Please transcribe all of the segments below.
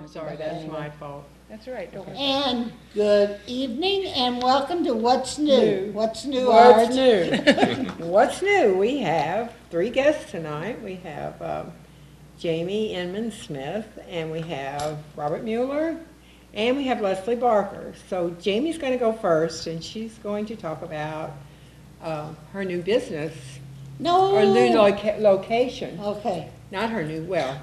I'm sorry, that's my fault. That's all right, don't worry. And good evening and welcome to What's New. What's New, What's Art? new? What's new? We have 3 guests tonight. We have Jamie Inman Smith, and we have Robert Mueller, and we have Leslie Barker. So Jamie's going to go first, and she's going to talk about her new business, No. or new location. Okay. Not her new, well,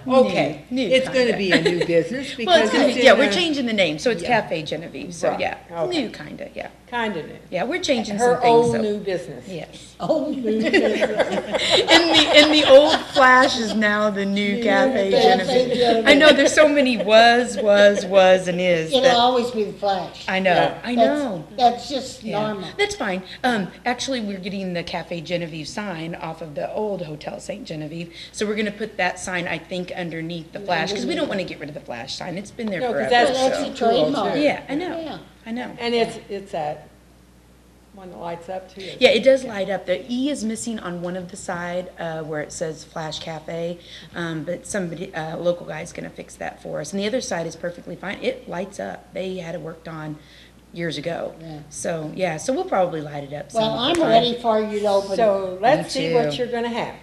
Okay, new. It's going to be a new business Well, because it's gonna be, it's yeah, in we're a- changing the name, so it's Yeah. Cafe Genevieve, so Right, yeah, okay. new kinda, yeah. kind of new. Yeah, we're changing Her some things, old so. new business. Yes. Oh, new business. And the old Flash is now the new Cafe Genevieve. Genevieve. I know, there's so many was, and is. It'll that- always be the Flash. I know, Yeah. I know. That's just Yeah. normal. That's fine. Actually, we're getting the Cafe Genevieve sign off of the old Hotel St. Genevieve. So we're gonna put that sign, I think, underneath the Flash, because we don't want to get rid of the Flash sign. It's been there No, 'cause forever. that's- Well, that's so- a trademark. Yeah, I know, Yeah. I know. And it's that one that lights up too. Yeah, it does light up. The E is missing on one of the side where it says Flash Cafe, but somebody, local guy's gonna fix that for us. And the other side is perfectly fine. It lights up. They had it worked on years ago. Yeah. So, yeah, so we'll probably light it up some Well, of I'm the time. ready for you to open. So let's Me see what too. you're gonna have.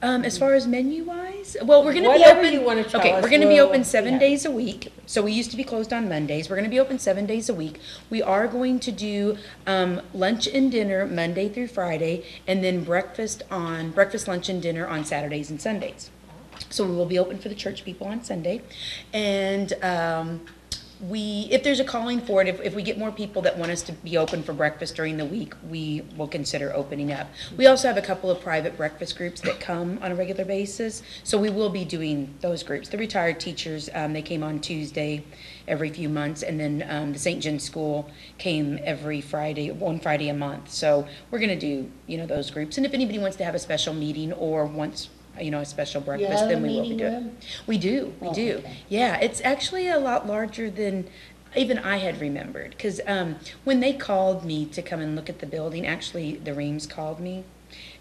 As far as menu wise, well, we're gonna Whatever be open. you wanna tell Okay, us, we're gonna be we'll- open 7 yeah. days a week. So we used to be closed on Mondays. We're gonna be open 7 days a week. We are going to do lunch and dinner Monday through Friday, and then breakfast, lunch, and dinner on Saturdays and Sundays. So we will be open for the church people on Sunday, and if there's a calling for it, if we get more people that want us to be open for breakfast during the week, we will consider opening up. We also have a couple of private breakfast groups that come on a regular basis, so we will be doing those groups. The retired teachers, they came on Tuesday every few months, and then the St. John's School came every Friday, one Friday a month. So we're gonna do, those groups. And if anybody wants to have a special meeting or wants a special breakfast, have then a we will be meeting doing. room? We do. Oh, okay. Yeah, it's actually a lot larger than even I had remembered. Because when they called me to come and look at the building, actually the Reams called me,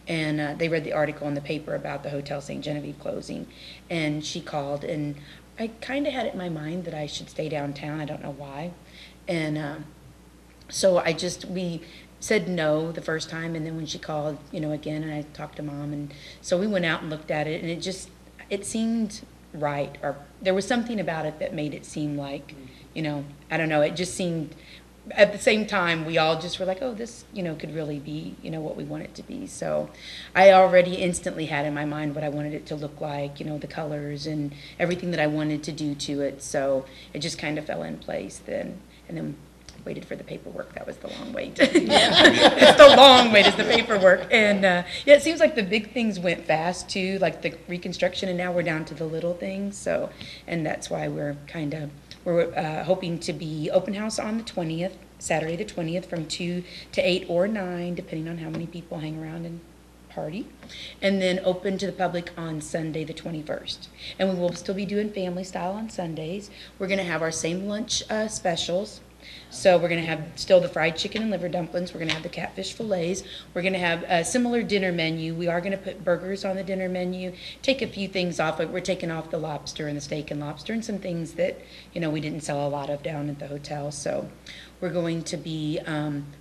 and they read the article in the paper about the Hotel St. Genevieve closing, and she called, and I kind of had it in my mind that I should stay downtown. I don't know why, and so we said no the first time, and then when she called, again, and I talked to Mom, and so we went out and looked at it, and it seemed right, or there was something about it that made it seem like, I don't know, it just seemed, at the same time, we all just were like, oh, this, could really be, what we want it to be. So I already instantly had in my mind what I wanted it to look like, the colors and everything that I wanted to do to it, so it just kind of fell in place then, and then waited for the paperwork. That was the long wait. It's the long wait is the paperwork. And it seems like the big things went fast too, like the reconstruction, and now we're down to the little things. So, and that's why we're hoping to be open house on the 20th, Saturday the 20th, from 2 to 8 or 9, depending on how many people hang around and party, and then open to the public on Sunday the 21st. And we will still be doing family style on Sundays. We're going to have our same lunch specials. So we're going to have still the fried chicken and liver dumplings. We're going to have the catfish fillets. We're going to have a similar dinner menu. We are going to put burgers on the dinner menu, take a few things off. We're taking off the lobster and the steak and lobster and some things that, we didn't sell a lot of down at the hotel. So we're going to be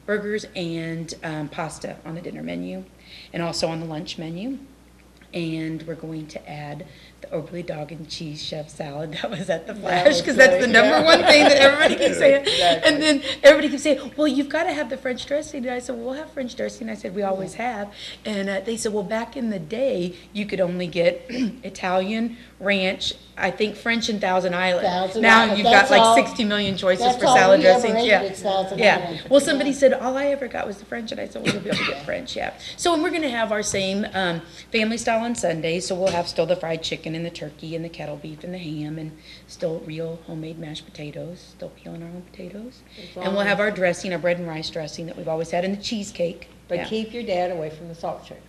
burgers and pasta on the dinner menu, and also on the lunch menu. And we're going to add the Oberly dog and cheese chef salad that was at the Flash, because that's the number one thing that everybody keeps saying. Exactly. And then everybody keeps saying, well, you've got to have the French dressing. And I said, well, we'll have French dressing. I said, we always have. And they said, well, back in the day, you could only get Italian, ranch, I think French, and Thousand Island. Now Island, you've got that's like all- 60 million choices that's for all salad we ever dressings. ate Yeah. was Thousand Yeah. Island. Well, somebody Yeah. said, all I ever got was the French, and I said, well, you'll be able to get French, yeah. So, and we're going to have our same family style on Sundays, so we'll have still the fried chicken and the turkey and the kettle beef and the ham, and still real homemade mashed potatoes, still peeling our own potatoes. And we'll have our dressing, our bread and rice dressing that we've always had, and the cheesecake. But Yeah. keep your dad away from the salt shaker.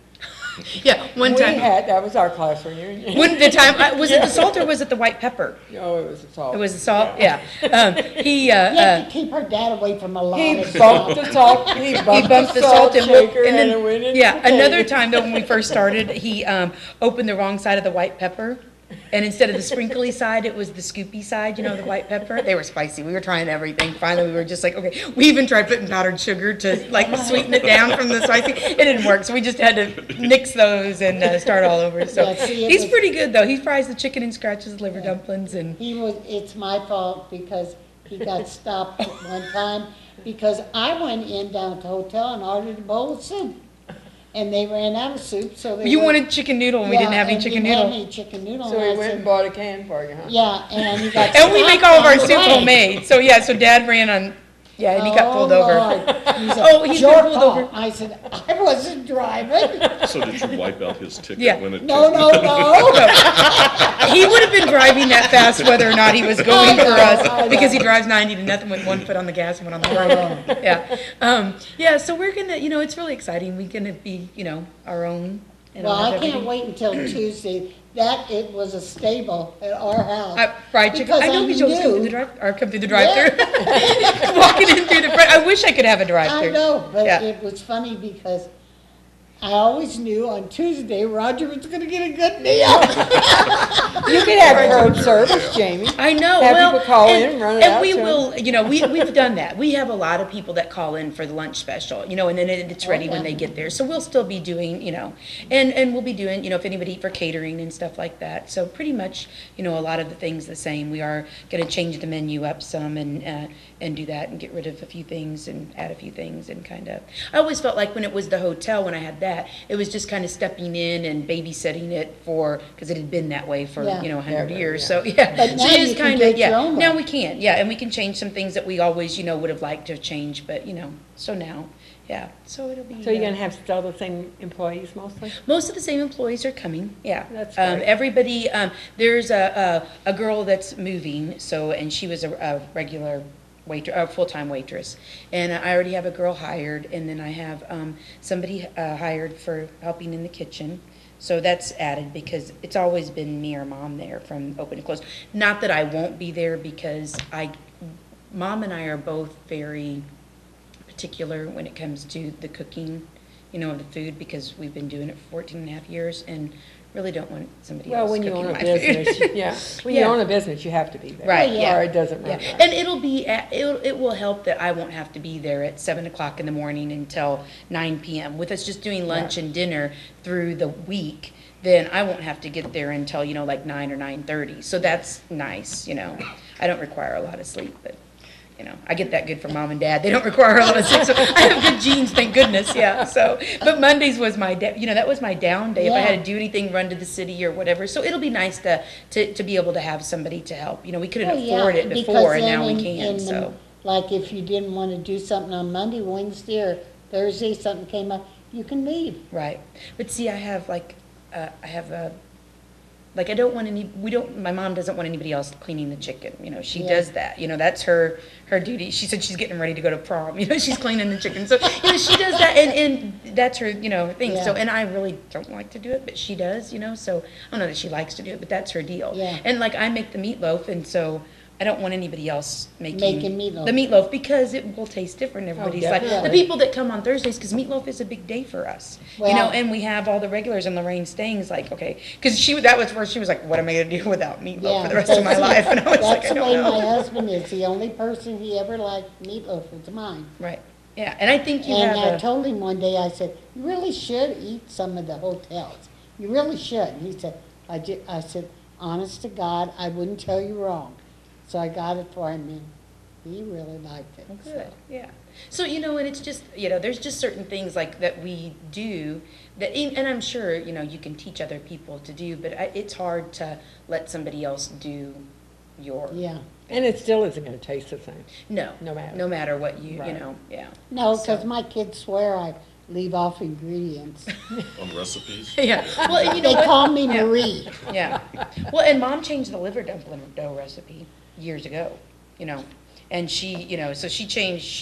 Yeah, one time. That was our class reunion. One the time, was it the salt or was it the white pepper? Oh, it was the salt. It was the salt, yeah. You have to keep her dad away from a lot He of bumped stuff. the salt, he He bumped the salt shaker and then, and it went into yeah, the another potatoes. time though, when we first started, he opened the wrong side of the white pepper, And instead of the sprinkly side, it was the scoopy side, you know, the white pepper. They were spicy. We were trying everything. Finally, we were just like, okay. We even tried putting powdered sugar to like sweeten it down from the spicy. It didn't work, so we just had to mix those and start all over. So Yeah, see, he's pretty good though. He fries the chicken and scratches liver dumplings and. It's my fault because he got stopped one time because I went in down at the hotel and ordered a bowl of soup. And they ran out of soup, so they You went- wanted chicken noodle, and we didn't have any chicken didn't have noodle. any chicken noodle. So and we I went said, and bought a can for you, huh? yeah, and he got And we make stopped all of our on the soup way. homemade. So yeah, so Dad ran on. Yeah, and he got pulled over. Lord. He said, Oh, he's been "Your pulled fault." over. I said, I wasn't driving. So did you wipe out his ticket Yeah. when it? No, no, no. He would have been driving that fast whether or not he was going for I us know. because he drives 90 to nothing with one foot on the gas and one on the brake. Yeah. Yeah, so we're going to, you know, it's really exciting. We're going to be, you know, our own. And Well, I'll have I can't everything. wait until Tuesday. It was a stable at our house. Fried chicken. Because I know I because you always come through knew- the drive, or come through the drive-through. Walking in through the front. I wish I could have a I drive-through. know, but Yeah. it was funny because I always knew on Tuesday Roger was gonna get a good meal. You could have curb service, Jamie. I know. Have well, people call in and run it and out we to 'em. will. You know, we've done that. We have a lot of people that call in for the lunch special. You know, and then it's ready when yeah. they get there. So we'll still be doing. You know, and we'll be doing. You know, if anybody for catering and stuff like that. So pretty much, you know, a lot of the things the same. We are going to change the menu up some and do that and get rid of a few things and add a few things and kind of. I always felt like when it was the hotel when I had that, it was just kind of stepping in and babysitting it for because it had been that way for Yeah. 100 Yeah, years. yeah. So yeah, But so now it is you can kind get of your yeah. own Now one. we can and we can change some things that we always would have liked to change, but so now so it'll be. So you're gonna have still the same employees mostly? Most of the same employees are coming, yeah. That's great. Everybody, there's a girl that's moving, and she was a regular a full-time waitress. And I already have a girl hired, and then I have somebody hired for helping in the kitchen. So that's added because it's always been me or Mom there from open to close. Not that I won't be there because Mom and I are both very particular when it comes to the cooking, you know, of the food because we've been doing it for 14 and a half years and really don't want somebody Well, else when you cooking own a my food. business, yeah, when you Yeah. own a business, you have to be there. Right, Oh, yeah. Or it doesn't Yeah, run right. and it will help that I won't have to be there at 7 o'clock in the morning until 9 p.m. With us just doing lunch Right. and dinner through the week, then I won't have to get there until, you know, like 9 or 9:30. So that's nice, you know. I don't require a lot of sleep, but, you know, I get that good from Mom and Dad. They don't require a lot of sleep, so I have good genes, thank goodness, yeah. So, but Mondays was my, you know, that was my down day. If I Yeah. had to do anything, run to the city or whatever. So it'll be nice to be able to have somebody to help. You know, we couldn't Well, yeah, afford it because before, and then now we in- can, in the- so. Like if you didn't want to do something on Monday, Wednesday, or Thursday, something came up, you can leave. Right. But see, I have I don't want my mom doesn't want anybody else cleaning the chicken. You know, she Yeah. does that. You know, that's her duty. She said she's getting ready to go to prom. You know, she's cleaning the chicken. So, you know, she does that and that's her, you know, thing. So, Yeah. and I really don't like to do it, but she does, you know, so I don't know that she likes to do it, but that's her deal. Yeah. And like I make the meatloaf and so I don't want anybody else making meatloaf. the meatloaf because it will taste different. Everybody's like, the definitely. people that come on Thursdays, because meatloaf is a big day for us. You know, Well- and we have all the regulars and Lorraine Stang's like, okay, because that was where she was like, what am I gonna do without meatloaf for the rest of my that's- life? And I was like, That's I the don't way my know. husband is. The only person he ever liked meatloaf was mine. Right, yeah, and I think you And I have told him one day, I said, you really should eat some of the hotels. You really should. And he said, I said, honest to God, I wouldn't tell you wrong. So I got it for him and he really liked it. Good, so. yeah. So, you know, and it's just, you know, there's just certain things like that we do that, and I'm sure, you know, you can teach other people to do, but it's hard to let somebody else do your, Yeah. And it still isn't gonna taste the same. no No matter. matter what you Right. know, yeah. No, because So- my kids swear I leave off ingredients. On recipes? Yeah, well, and you know They what? call me Yeah. Marie. Yeah. Well, and Mom changed the liver dumpling dough recipe years ago, you know. And she, you know, so she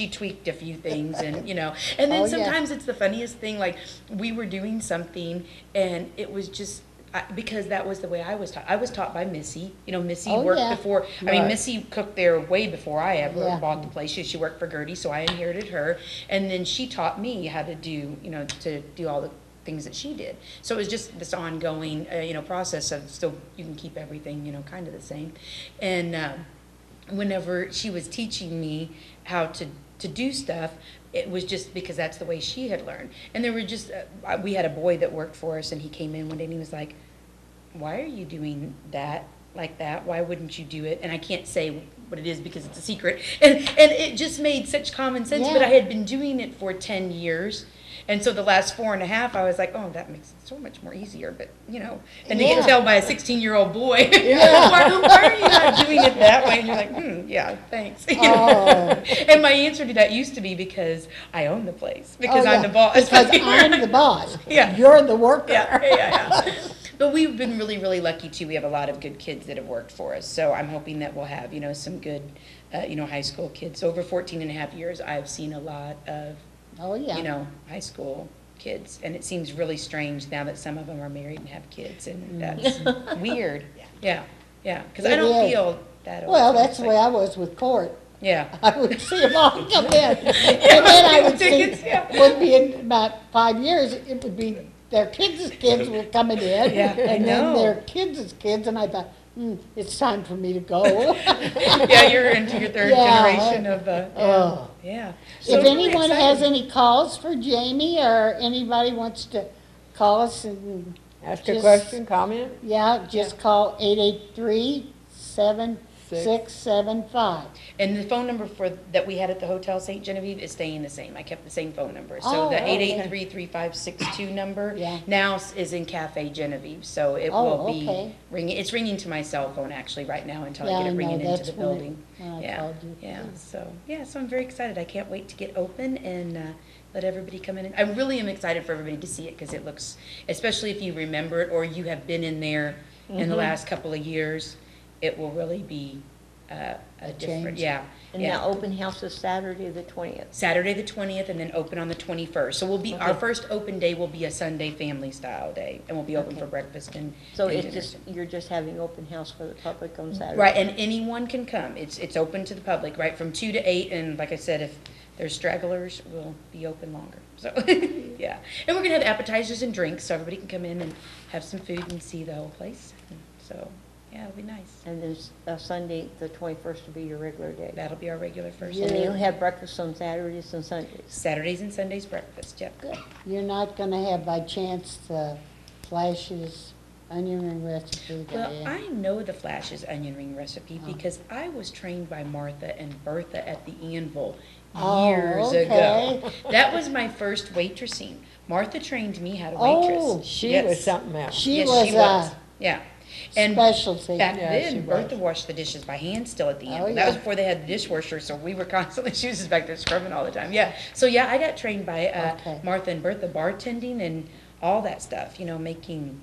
tweaked a few things and, you know. And then Oh, yeah. sometimes it's the funniest thing, like we were doing something and it was just, because that was the way I was taught. I was taught by Missy. You know, Missy Oh, worked yeah. before, I mean, Right. Missy cooked there way before I ever Yeah. bought the place. She worked for Gertie, so I inherited her. And then she taught me how to do, you know, to do all the things that she did. So it was just this ongoing, process of still, you can keep everything, kind of the same. And whenever she was teaching me how to do stuff, it was just because that's the way she had learned. And there were just, we had a boy that worked for us, and he came in one day and he was like, why are you doing that like that? Why wouldn't you do it? And I can't say what it is because it's a secret. And it just made such common sense, but Yeah. I had been doing it for 10 years. And so the last 4.5, I was like, oh, that makes it so much more easier. But, and to Yeah. get told by a 16-year-old boy, why are you not doing it that way? And you're like, yeah, thanks. Oh. And my answer to that used to be because I own the place, because Oh, I'm yeah. the boss. Because I'm the boss. Yeah. You're the worker. Yeah. But we've been really, really lucky too. We have a lot of good kids that have worked for us. So I'm hoping that we'll have, some good, high school kids. So over 14 and a half years, I've seen a lot of, Oh, yeah. high school kids. And it seems really strange now that some of them are married and have kids. And that's weird. Yeah. Because I It don't is. feel that old. Well, So that's it's the way like- I was with court. Yeah. I would see them all come in. And then I would see, Tickets, yeah. would be in about 5 years, it would be their kids' kids were coming in. Yeah, I And then know. their kids' kids, and I thought, it's time for me to go. Yeah, you're into your third Yeah. generation of, Oh. yeah. So If it's really anyone has exciting. any calls for Jamie, or anybody wants to call us and, Ask a Just- question, comment? yeah, just call 883-7675. And the phone number that we had at the Hotel St. Genevieve is staying the same. I kept the same phone number. So Oh, the okay. 883-3562 number Yeah. now is in Cafe Genevieve. So it Oh, will be okay. ringing. It's ringing to my cell phone actually right now until Yeah, I get I it know, ringing into that's the when it- building. when I Yeah, called you. yeah. So I'm very excited. I can't wait to get open and let everybody come in. I really am excited for everybody to see it because it looks, especially if you remember it or you have been in there in Mm-hmm. the last couple of years, it will really be a different, change. yeah. And yeah. the open house is Saturday, the 20th. Saturday the 20th and then open on the 21st. So our first open day will be a Sunday family style day and we'll be open for breakfast and. So and it's dinner. just, you're just having open house for the public on Saturday? Right, and anyone can come. It's open to the public, right, from 2 to 8, and like I said, if there's stragglers, we'll be open longer. So, yeah. And we're gonna have appetizers and drinks, so everybody can come in and have some food and see the whole place. And so, yeah, it'll be nice. And then Sunday, the 21st will be your regular day? That'll be our regular first. And day. then you'll have breakfast on Saturdays and Sundays? Saturdays and Sundays breakfast, yep. You're not gonna have by chance the Flash's onion ring recipe Well, that I know the Flash's onion ring recipe because I was trained by Martha and Bertha at the Anvil Oh, years okay. ago. That was my first waitressing. Martha trained me how to Oh, waitress. She Yes. was something else. She Yes, was she was. a Yeah. And specialty. back Yeah, she then, was. Bertha washed the dishes by hand still at the end. Oh, That yeah. was before they had the dishwasher, so we were constantly, she was just back there scrubbing all the time. Yeah. So yeah, I got trained by Okay. Martha and Bertha bartending and all that stuff, making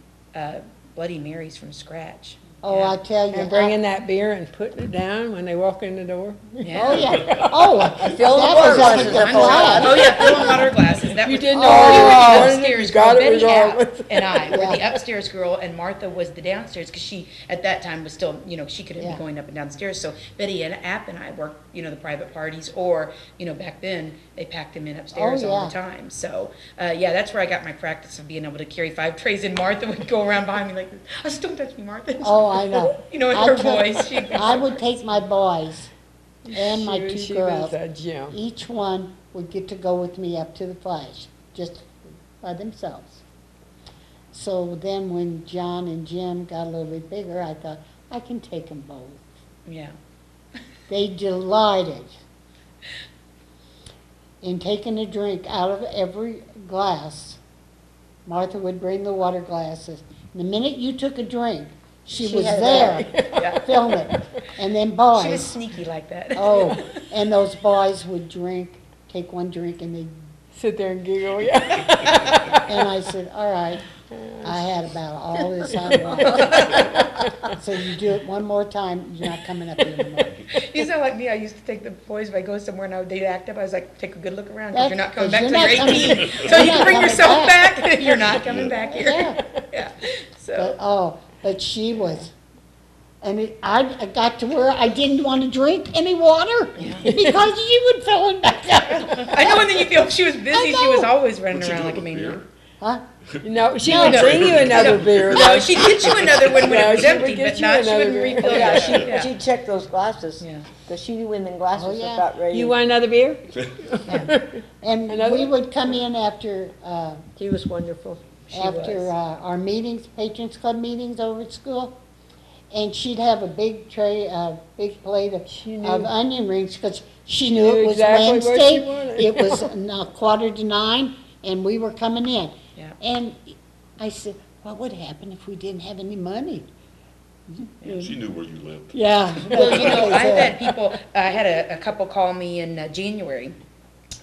Bloody Marys from scratch. Oh, Yeah. I tell you. And bringing that beer and putting it down when they walk in the door. Yeah. Oh, yeah. Oh, that Fill the was water up glasses at the up on flag. Oh yeah, filling water glasses. That You was, didn't know we where you were the wanted it, upstairs you got girl. it Betty App regardless. and I were the Yeah. upstairs girl, and Martha was the downstairs because she at that time was still, she couldn't Yeah. be going up and downstairs. So Betty and App and I worked, the private parties, or back then they packed them in upstairs Oh, all the yeah. time. So yeah, that's where I got my practice of being able to carry 5 trays. And Martha would go around behind me like, "Oh, just don't touch me, Martha." Oh, I know. with I her took- voice. I would take my boys and my two She girls. was a gem. Each one would get to go with me up to the Flash, just by themselves. So then when John and Jim got a little bit bigger, I thought, I can take them both. Yeah. They delighted in taking a drink out of every glass. Martha would bring the water glasses. The minute you took a drink, she was had it there, Yeah. filming. And then She was boys, sneaky like that. oh, and those boys would drink, take one drink, and they, Sit there and giggle, yeah. and I said, all right, I had about all this I want. So you do it one more time, you're not coming up here anymore. You sound like me. I used to take the boys if I go somewhere and they'd act up. I was like, take a good look around because you're not coming back till Because you're you're not 18. coming- So you're you not can bring coming yourself back. back. You're not coming back here. Yeah. Yeah. But, So but she was, and I got to where I didn't want to drink any water because she would fill it back up. I know, and then you feel she was busy. I She was know. always running What'd you around do like a with the maniac. beer? Huh? No, she No, would no. bring you another beer. No, she'd get you another one when No, it was she would empty, get but you not, she another wouldn't beer. refill Yeah, it. Yeah. she'd check those glasses, Yeah. because she knew when the glasses Oh, were yeah. about ready. You want another beer? And Another we one? would come in after, She was wonderful. after our meetings, Patrons Club meetings over at school. And she'd have a big tray, a big plate She of knew. onion rings, because she knew knew it was exactly what she Wednesday. wanted. It was 8:45, and we were coming in. Yeah. And I said, what would happen if we didn't have any money? She knew where you lived. Yeah. Well, you that's know, what I've they said. had people, I had a couple call me in January,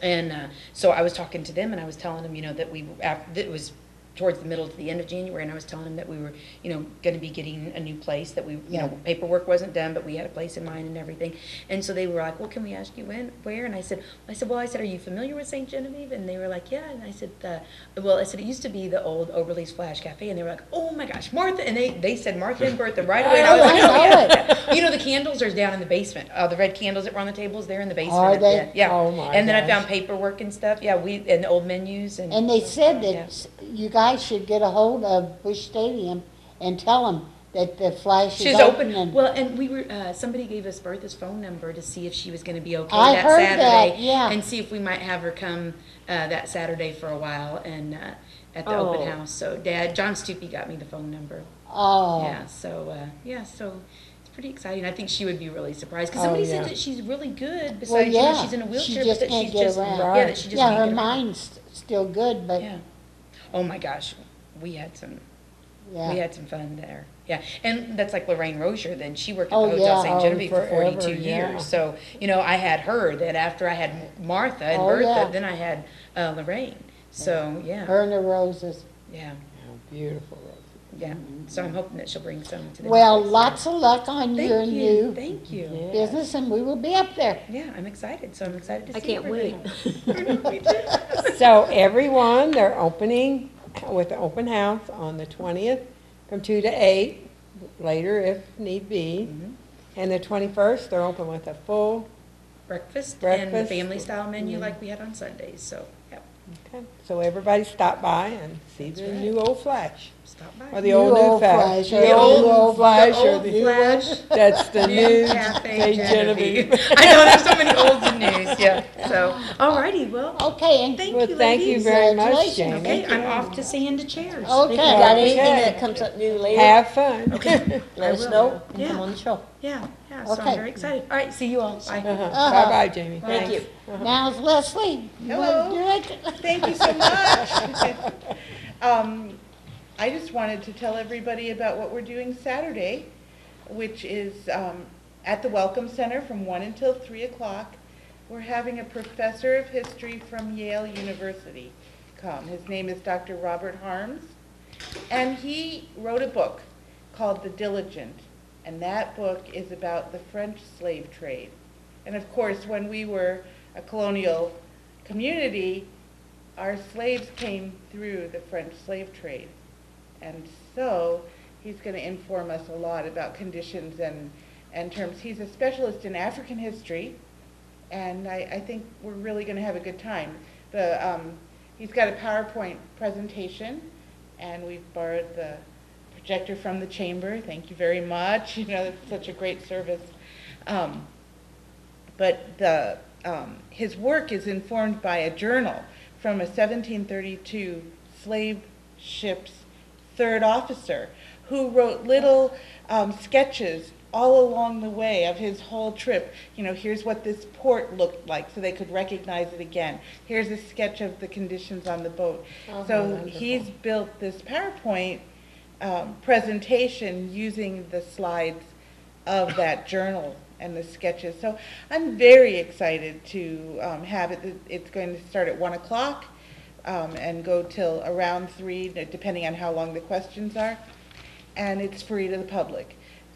and so I was talking to them, and I was telling them, you know, that that it was towards the middle to the end of January, and I was telling them that we were, you know, gonna be getting a new place, that we, you Yeah. know, paperwork wasn't done, but we had a place in mind and everything. And so they were like, well, can we ask you where? And I said, are you familiar with St. Genevieve? And they were like, yeah. And I said, it used to be the old Oberle's Flash Cafe. And they were like, oh my gosh, Martha. And they said Martha and Bertha right away. And I was like, I oh know yeah. You know, the candles are down in the basement. The red candles that were on the tables, they're in the basement. Are at they? the- Yeah. Oh, my And then I gosh. found paperwork and stuff. Yeah, and old menus and. And they said Yeah. that you guys should get a hold of Bush Stadium and tell them that the Flash is She's open. open. And Well, and we were, somebody gave us Bertha's phone number to see if she was gonna be okay I that heard that, Saturday. yeah. And see if we might have her come, that Saturday for a while and, at the open Oh. house. So John Stupi got me the phone number. Oh, Yeah, so it's pretty exciting. I think she would be really surprised, cause Oh, somebody yeah. said that she's really good, well, besides, you know, yeah. she's in a She wheelchair, but just that can't she's get just, around. yeah, that she just Yeah, can't her get around. mind's still good, but, Yeah. Oh my gosh, we had some yeah. fun there. Yeah, and that's like Lorraine Rozier, then she worked at Oh, the Hotel yeah. St. Oh, Genevieve for forever, 42 yeah. years. So, you know, I had her, then after I had Martha and Oh, Bertha, yeah. then I had Lorraine. So, yeah, Her and the Roses. yeah, Oh, beautiful. yeah. So I'm hoping that she'll bring some to the Well, new place. lots of luck on Thank your you, new thank you. Yeah. business, and we will be up there. Yeah, I'm excited, so I'm excited to I see can't wait. everything. So everyone, they're opening with the open house on the 20th from 2 to 8, later if need be. Mhm. And the 21st, they're open with a full, Breakfast and Breakfast. family style menu Mhm. like we had on Sundays, so, yep, okay, so everybody stop by and see That's the right. new old Flash. stop by. Or the old new Flash. or The old Flash or old the, Flash. that's the new Cafe St. Genevieve. Genevieve. I know, there's so many olds and news, yeah, so, alrighty, well, Okay, and thank Well, you, thank you ladies. very much, Congratulations. Jamie. Okay, I'm off to sand chairs. Okay. If you got anything Okay. that comes up new later, Have fun. Okay. let I us will. know and Yeah. come on the show. Yeah, so I'm Okay. very excited. All right, see you all, bye. Bye-bye, Jamie. Thank Thanks. you. now's Leslie. You Hello. wanna do it? Thank you so much. I just wanted to tell everybody about what we're doing Saturday, which is at the Welcome Center from 1 until 3 o'clock. We're having a professor of history from Yale University come. His name is Dr. Robert Harms, and he wrote a book called The Diligent, and that book is about the French slave trade. And of course, when we were a colonial community, our slaves came through the French slave trade. And so he's going to inform us a lot about conditions and terms. He's a specialist in African history, and I think we're really going to have a good time. He's got a PowerPoint presentation, and we've borrowed the projector from the chamber. Thank you very much. You know, it's such a great service. But his work is informed by a journal from a 1732 slave ship's third officer who wrote little sketches all along the way of his whole trip. You know, here's what this port looked like so they could recognize it again. Here's a sketch of the conditions on the boat. So wonderful. he's built this PowerPoint presentation using the slides of that journal and the sketches. So I'm very excited to have it. It's going to start at 1 o'clock and go till around 3, depending on how long the questions are. And it's free to the public.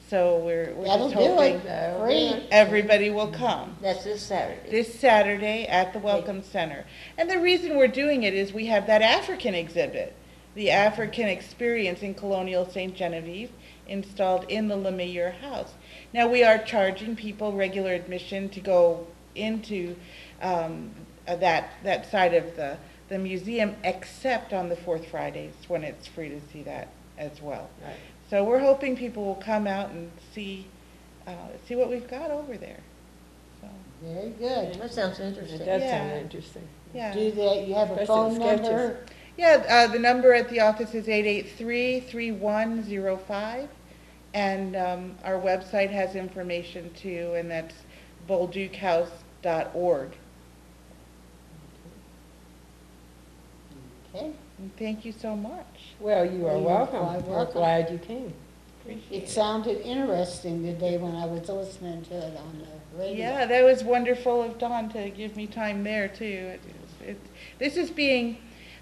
So we're That'll just do hoping it, free. everybody will come That's this Saturday. this Saturday at the Welcome Center. And the reason we're doing it is we have that African exhibit, the African Experience in Colonial St. Genevieve, installed in the LeMayer House. Now, we are charging people regular admission to go into that side of the the museum, except on the fourth Fridays when it's free to see that as well. Right. So we're hoping people will come out and see what we've got over there. So, Very good. That sounds It interesting. does Yeah. sound interesting. yeah. Do that, you have a Especially phone sketches. number? Yeah, the number at the office is 883-3105, and our website has information too, and that's boldukehouse.org. Okay. And thank you so much. Well, you are You're welcome. quite We're welcome. glad you came. It sounded interesting today when I was listening to it on the radio. Yeah, that was wonderful of Dawn to give me time there too. This is being,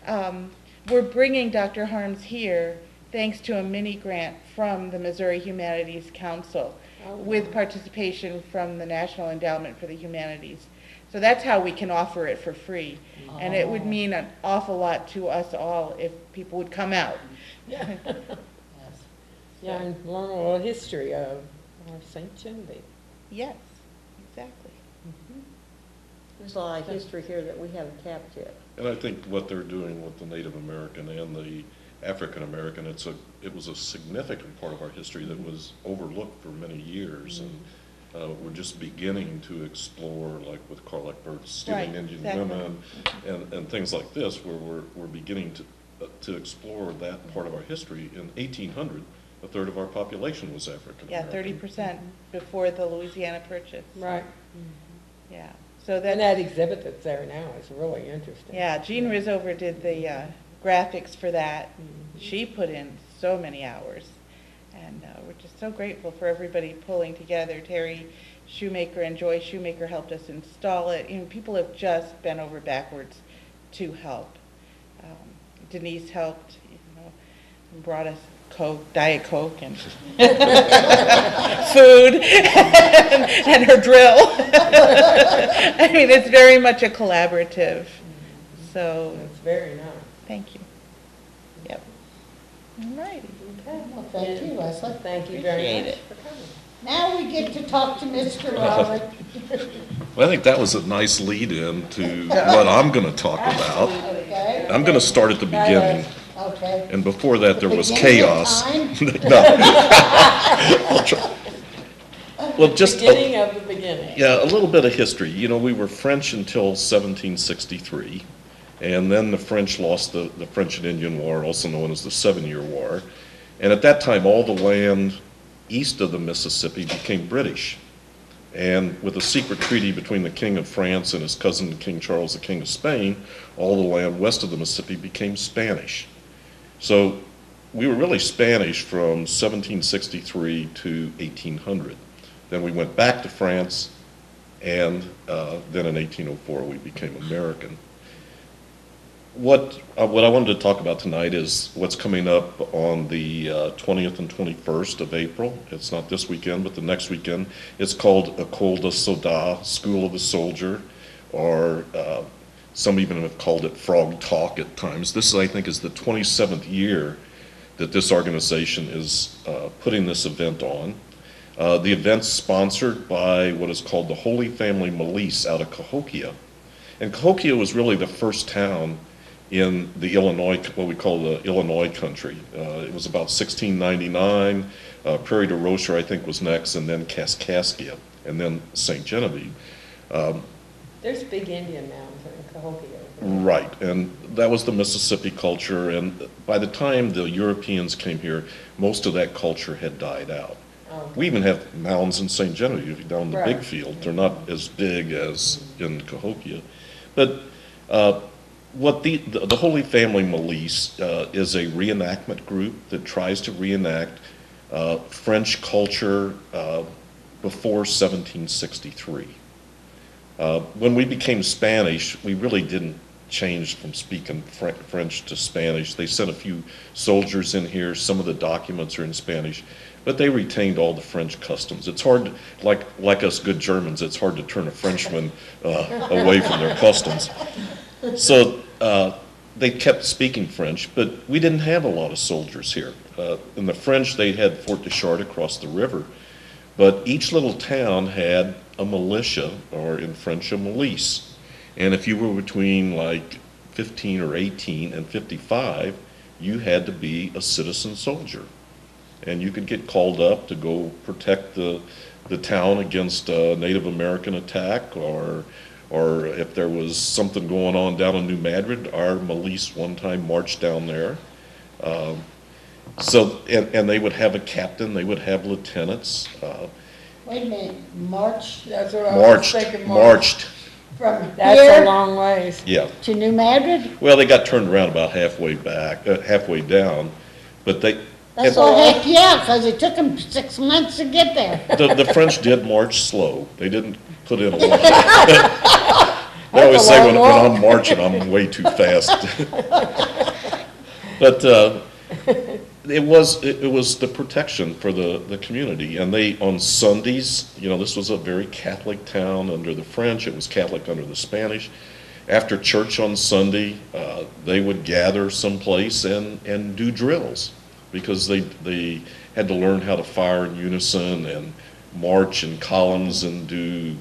we're bringing Dr. Harms here thanks to a mini grant from the Missouri Humanities Council with participation from the National Endowment for the Humanities. So that's how we can offer it for free. And it would mean an awful lot to us all if people would come out. Yes. Yeah, and learn a little history of St. Genevieve. Yes, exactly. There's a lot of history here that we haven't tapped yet. And I think what they're doing with the Native American and the African American, it was a significant part of our history that was overlooked for many years. And we're just beginning to explore, like with Carl Eckbert's Stealing Right, Indian exactly. Women and things like this, where we're beginning to explore that part of our history. In 1800, a third of our population was African Yeah, American. 30% before the Louisiana Purchase. Right. Yeah, so And that's, that exhibit that's there now is really interesting. yeah, Jean Rizover did the graphics for that. She put in so many hours. And we're just so grateful for everybody pulling together. Terry Shoemaker and Joy Shoemaker helped us install it. You know, people have just bent over backwards to help. Denise helped, and brought us Coke, Diet Coke, and food, and her drill. I mean, it's very much a collaborative. So, It's very nice. thank you. Yep. All right. Okay. Well, thank you, Leslie. Thank you very Appreciate much it. for coming. Now we get to talk to Mr. Robert. Well, I think that was a nice lead-in to what I'm going to talk about. Okay, I'm going to start at the beginning. okay. And before that, there was Beginning of chaos. time? No. I'll try. Well, just, Beginning of the beginning. yeah, a little bit of history. You know, we were French until 1763, and then the French lost the French and Indian War, also known as the 7-Year War. And at that time, all the land east of the Mississippi became British. And with a secret treaty between the King of France and his cousin, King Charles, the King of Spain, all the land west of the Mississippi became Spanish. So we were really Spanish from 1763 to 1800. Then we went back to France, and then in 1804 we became American. What I wanted to talk about tonight is what's coming up on the 20th and 21st of April. It's not this weekend, but the next weekend. It's called École de Soldats, School of the Soldier, or some even have called it Frog Talk at times. This, I think, is the 27th year that this organization is putting this event on. The event's sponsored by what is called the Holy Family Milice out of Cahokia. And Cahokia was really the first town in the Illinois, what we call the Illinois country. It was about 1699. Prairie du Rocher, I think, was next, and then Kaskaskia, and then St. Genevieve. There's big Indian mounds in Cahokia. Right, and that was the Mississippi culture, and by the time the Europeans came here, most of that culture had died out. Oh, We even have mounds in St. Genevieve down the Right. big field. They're not as big as in Cahokia. But what the Holy Family Milice is a reenactment group that tries to reenact French culture before 1763. When we became Spanish, we really didn't change from speaking French to Spanish. They sent a few soldiers in here. Some of the documents are in Spanish, but they retained all the French customs. It's hard, like us good Germans, it's hard to turn a Frenchman away from their customs. So they kept speaking French, but we didn't have a lot of soldiers here. In the French, they had Fort de Chartres across the river, but each little town had a militia, or in French, a milice. And if you were between like 15 or 18 and 55, you had to be a citizen soldier. And you could get called up to go protect the town against a Native American attack, or if there was something going on down in New Madrid, our milice one time marched down there. And they would have a captain, they would have lieutenants. Wait a minute, March That's what I was thinking, Mark. Marched, from That's a here long ways. yeah. to New Madrid? Well, they got turned around about halfway down, but they, That's all heck, yeah, because it took them 6 months to get there. the French did march slow. They didn't put in a lot. They always say when I'm marching, I'm way too fast. But it was the protection for the community. And they, on Sundays, this was a very Catholic town under the French. It was Catholic under the Spanish. After church on Sunday, they would gather someplace and do drills, because they had to learn how to fire in unison and march in columns and do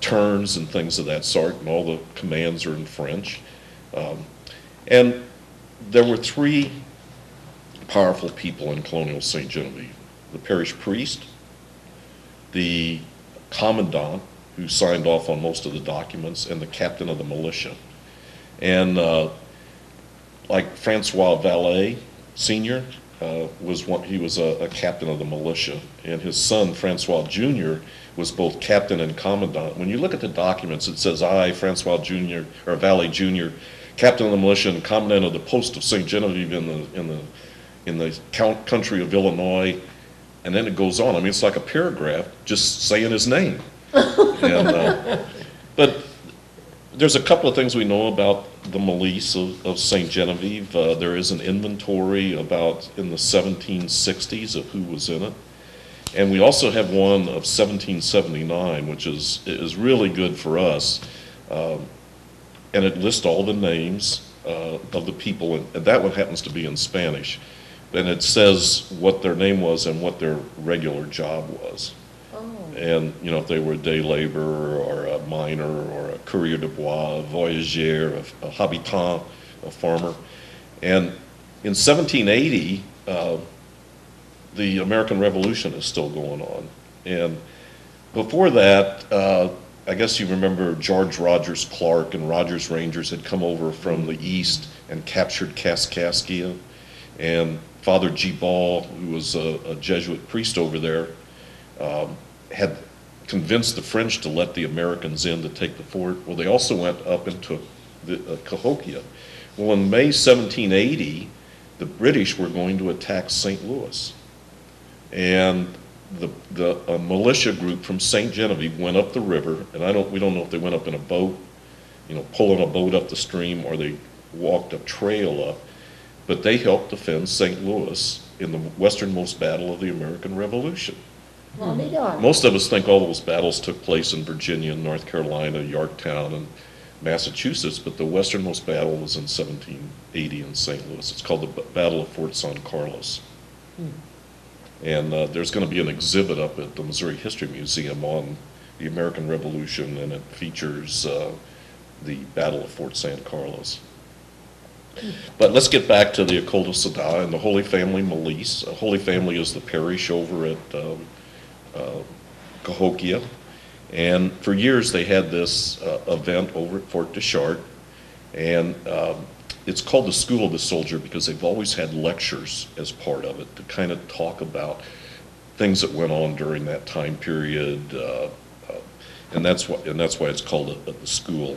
turns and things of that sort, and all the commands are in French. And there were three powerful people in colonial St. Genevieve: the parish priest, the commandant, who signed off on most of the documents, and the captain of the militia. And like Francois Vallée Sr. He was a captain of the militia, and his son Francois Jr. was both captain and commandant. When you look at the documents, it says, "I, Francois Jr. or Vallée Jr., captain of the militia and commandant of the post of St. Genevieve in the country of Illinois," and then it goes on. I mean, it's like a paragraph just saying his name. But there's a couple of things we know about the milice of St. Genevieve. There is an inventory about in the 1760s of who was in it. And we also have one of 1779, which is really good for us. And it lists all the names of the people, and that one happens to be in Spanish. And it says what their name was and what their regular job was. And, if they were a day laborer or a miner or a coureur de bois, a voyageur, a habitant, a farmer. And in 1780, the American Revolution is still going on. And before that, I guess you remember George Rogers Clark and Rogers Rangers had come over from the east and captured Kaskaskia. And Father G. Ball, who was a Jesuit priest over there, had convinced the French to let the Americans in to take the fort. Well, they also went up and took Cahokia. Well, in May 1780, the British were going to attack St. Louis. And the militia group from St. Genevieve went up the river, and we don't know if they went up in a boat, pulling a boat up the stream, or they walked a trail up, but they helped defend St. Louis in the westernmost battle of the American Revolution. Well, they don't. Most of us think all those battles took place in Virginia, North Carolina, Yorktown, and Massachusetts, but the westernmost battle was in 1780 in St. Louis. It's called the Battle of Fort San Carlos. And there's going to be an exhibit up at the Missouri History Museum on the American Revolution, and it features the Battle of Fort San Carlos. But let's get back to the École de Sada and the Holy Family Milice. Holy Family is the parish over at Cahokia, and for years they had this event over at Fort Deschartres, and it's called the School of the Soldier because they've always had lectures as part of it to kind of talk about things that went on during that time period, and that's why it's called the school.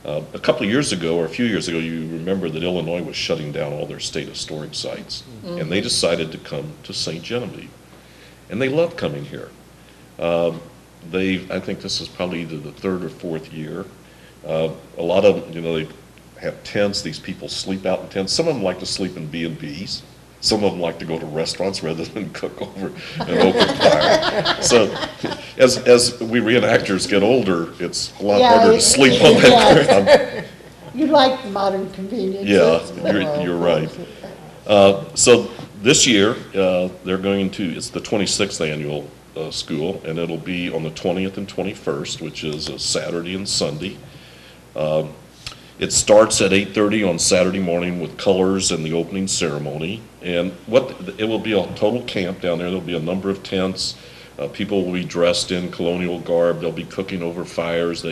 A couple of years ago, or a few years ago, you remember that Illinois was shutting down all their state historic sites, and they decided to come to St. Genevieve. And they love coming here. I think this is probably either the third or fourth year. A lot of them, they have tents. These people sleep out in tents. Some of them like to sleep in B&Bs. Some of them like to go to restaurants rather than cook over an open fire. So as we reenactors get older, it's a lot harder to sleep on that ground. You like modern conveniences. Yeah, you're right. So this year, it's the 26th annual school, and it'll be on the 20th and 21st, which is a Saturday and Sunday. It starts at 8:30 on Saturday morning with colors and the opening ceremony. And it will be a total camp down there. There'll be a number of tents. People will be dressed in colonial garb. They'll be cooking over fires.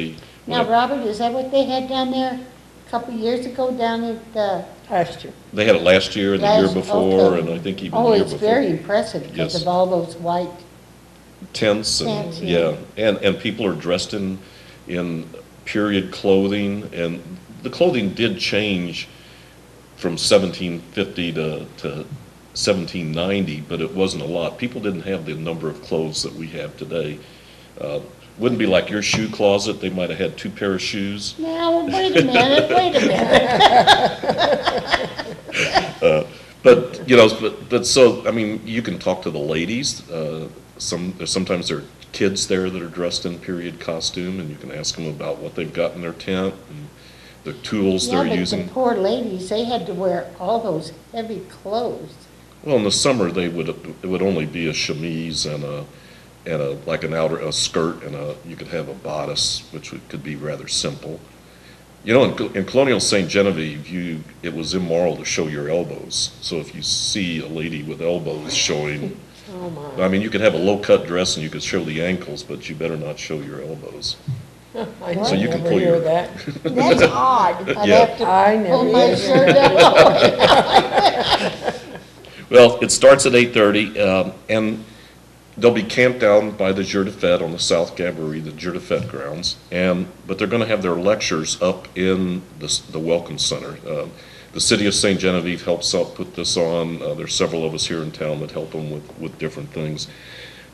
Now, Robert, is that what they had down there a couple of years ago down at the? Last year. They had it last year and the year Last- before, okay. and I think even Oh, the year it's before. very impressive because Yes. of all those white. Tents and, Tents, yeah. yeah, and people are dressed in period clothing, and the clothing did change from 1750 to 1790, but it wasn't a lot. People didn't have the number of clothes that we have today. Wouldn't be like your shoe closet, they might have had 2 pair of shoes. Now, wait a minute, wait a minute. But, you know, but so, I mean, you can talk to the ladies. Sometimes there are kids there that are dressed in period costume, and you can ask them about what they've got in their tent and the tools Yeah, they're but the using. poor ladies, they had to wear all those heavy clothes. Well, in the summer, it would only be a chemise and like a skirt, and you could have a bodice, which could be rather simple. You know, in colonial St. Genevieve, it was immoral to show your elbows. So if you see a lady with elbows showing, Oh, my. I mean, you could have a low-cut dress and you could show the ankles, but you better not show your elbows. I So you can never pull hear your- that. That's odd. I'd Yeah. have to I never pull my hear shirt that. up. Well, it starts at 8:30, and they'll be camped down by the Jour de Fête on the South Gabourey, the Jour de Fête grounds, but they're going to have their lectures up in the Welcome Center. The city of St. Genevieve helps out put this on. There's several of us here in town that help them with different things.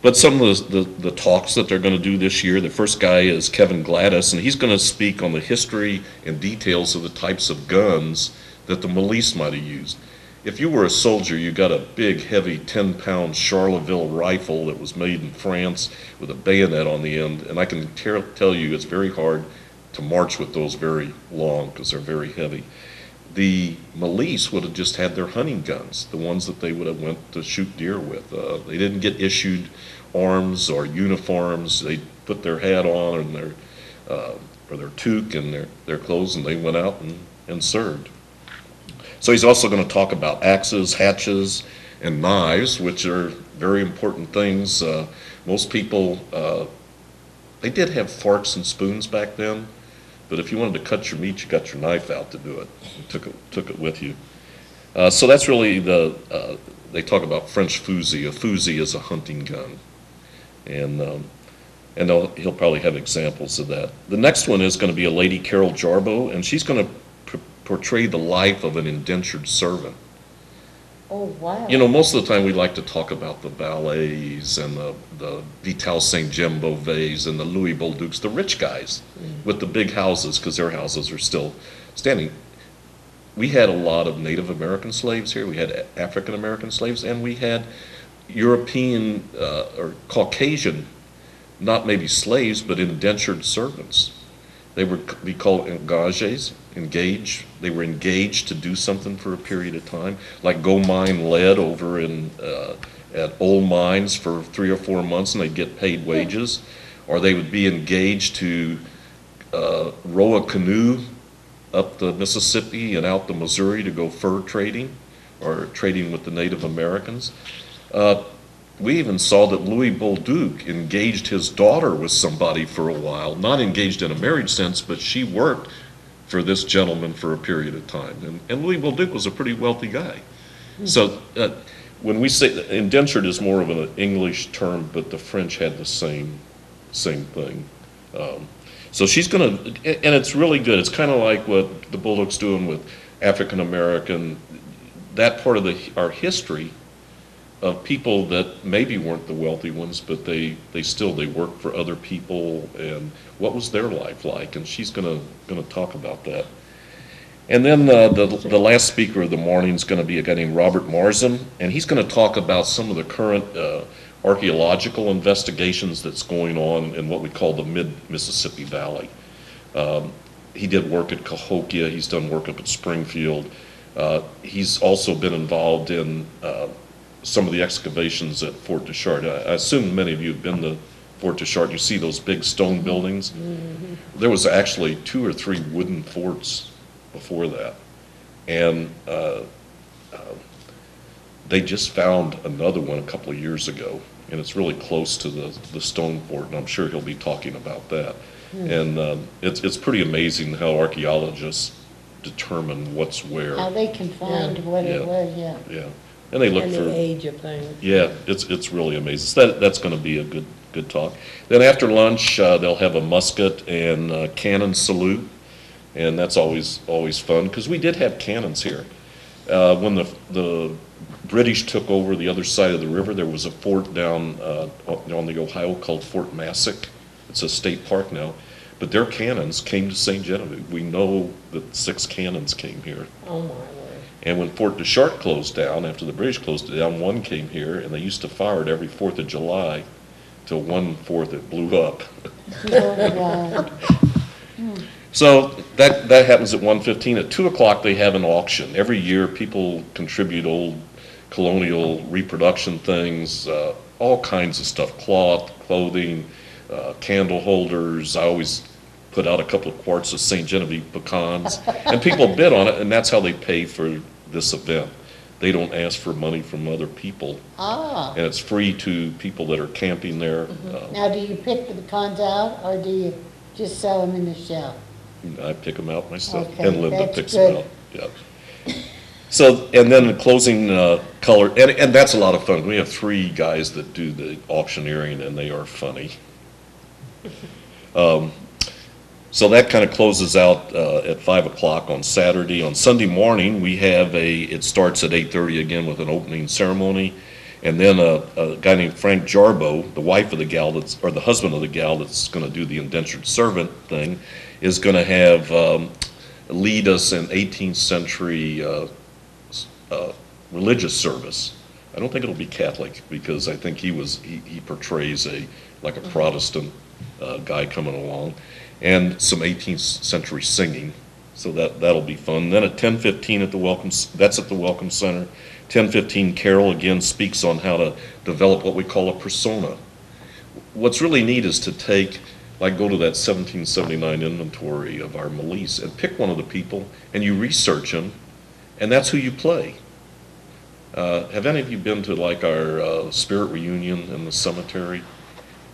But some of the talks that they're going to do this year, the first guy is Kevin Gladys, and he's going to speak on the history and details of the types of guns that the milice might have used. If you were a soldier, you got a big, heavy 10-pound Charleville rifle that was made in France with a bayonet on the end, and I can tell you it's very hard to march with those very long because they're very heavy. The milice would have just had their hunting guns, the ones that they would have went to shoot deer with. They didn't get issued arms or uniforms. They put their hat on and their toque and their clothes, and they went out and served. So he's also going to talk about axes, hatchets, and knives, which are very important things. Most people, they did have forks and spoons back then, but if you wanted to cut your meat, you got your knife out to do it. You took it with you. So that's really they talk about French fusil. A fusil is a hunting gun. And he'll probably have examples of that. The next one is going to be a lady, Carol Jarbo, and she's going to portray the life of an indentured servant. Oh, wow. You know, most of the time we like to talk about the ballets and the Vital Saint Jean Beauvais and the Louis Bolducs, the rich guys with the big houses, because their houses are still standing. We had a lot of Native American slaves here. We had African American slaves, and we had European or Caucasian, not maybe slaves, but indentured servants. They would be called engaged. They were engaged to do something for a period of time, like go mine lead over at old mines for 3 or 4 months, and they'd get paid wages. Or they would be engaged to row a canoe up the Mississippi and out the Missouri to go fur trading, or trading with the Native Americans. We even saw that Louis Bolduc engaged his daughter with somebody for a while, not engaged in a marriage sense, but she worked for this gentleman for a period of time. And Louis Bolduc was a pretty wealthy guy. So when we say indentured is more of an English term, but the French had the same thing. So she's going to, and it's really good. It's kind of like what the Bolduc's doing with African American, that part of our history of people that maybe weren't the wealthy ones, but they worked for other people, and what was their life like? And she's gonna talk about that. And then the last speaker of the morning is going to be a guy named Robert Marzin, and he's going to talk about some of the current archaeological investigations that's going on in what we call the mid-Mississippi Valley. He did work at Cahokia. He's done work up at Springfield. He's also been involved in some of the excavations at Fort Deschartres. I assume many of you have been to Fort Deschartres. You see those big stone buildings. There was actually 2 or 3 wooden forts before that. And they just found another one a couple of years ago, and it's really close to the stone fort, and I'm sure he'll be talking about that. And it's pretty amazing how archaeologists determine what's where. How they can find what it Yeah. was, yeah. Yeah, and they look And for. the age of things. Yeah, it's really amazing. So that's going to be a good talk. Then after lunch, they'll have a musket and cannon salute, and that's always fun because we did have cannons here. When the British took over the other side of the river, there was a fort down on the Ohio called Fort Massac. It's a state park now, but their cannons came to St. Genevieve. We know that 6 cannons came here. Oh, my word. And when Fort Deschartres closed down, after the British closed it down, 1 came here, and they used to fire it every 4th of July, till 1/4 it blew up. Oh, God. So that happens at 1:15. At 2 o'clock, they have an auction. Every year, people contribute old colonial reproduction things, all kinds of stuff, cloth, clothing, candle holders. I always put out a couple of quarts of St. Genevieve pecans, and people bid on it, and that's how they pay for this event. They don't ask for money from other people, Ah, and it's free to people that are camping there. now do you pick the pecans out, or do you just sell them in the shell? I pick them out myself, Okay, and Linda that's picks them good. out, yeah. So, and then the closing color, and that's a lot of fun. We have 3 guys that do the auctioneering, and they are funny. So that kind of closes out at 5 o'clock on Saturday. On Sunday morning, we have it starts at 8:30 again with an opening ceremony. And then a guy named Frank Jarbo, the wife of the gal or the husband of the gal that's going to do the indentured servant thing, is going to have lead us in 18th century religious service. I don't think it'll be Catholic because I think he portrays like a Protestant guy coming along, and some 18th century singing. So that'll be fun. Then at 10:15 at the Welcome Center. 10:15, Carol again speaks on how to develop what we call a persona. What's really neat is to go to that 1779 inventory of our Melise and pick one of the people, and you research them, and that's who you play. Have any of you been to like our spirit reunion in the cemetery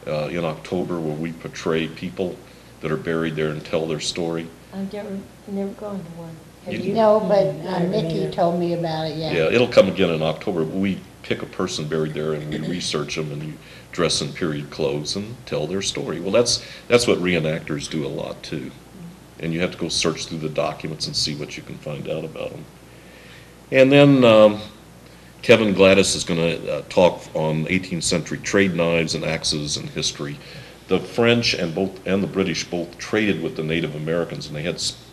in October, where we portray people that are buried there and tell their story? I've never gone to one. Have You- you? No, but I haven't Nikki either. told me about it, yeah. Yeah, it'll come again in October. We pick a person buried there and we research them, and you dress in period clothes and tell their story. Well, that's what reenactors do a lot too. And you have to go search through the documents and see what you can find out about them. And then Kevin Gladys is going to talk on 18th century trade knives and axes and history. The French and the British both traded with the Native Americans, and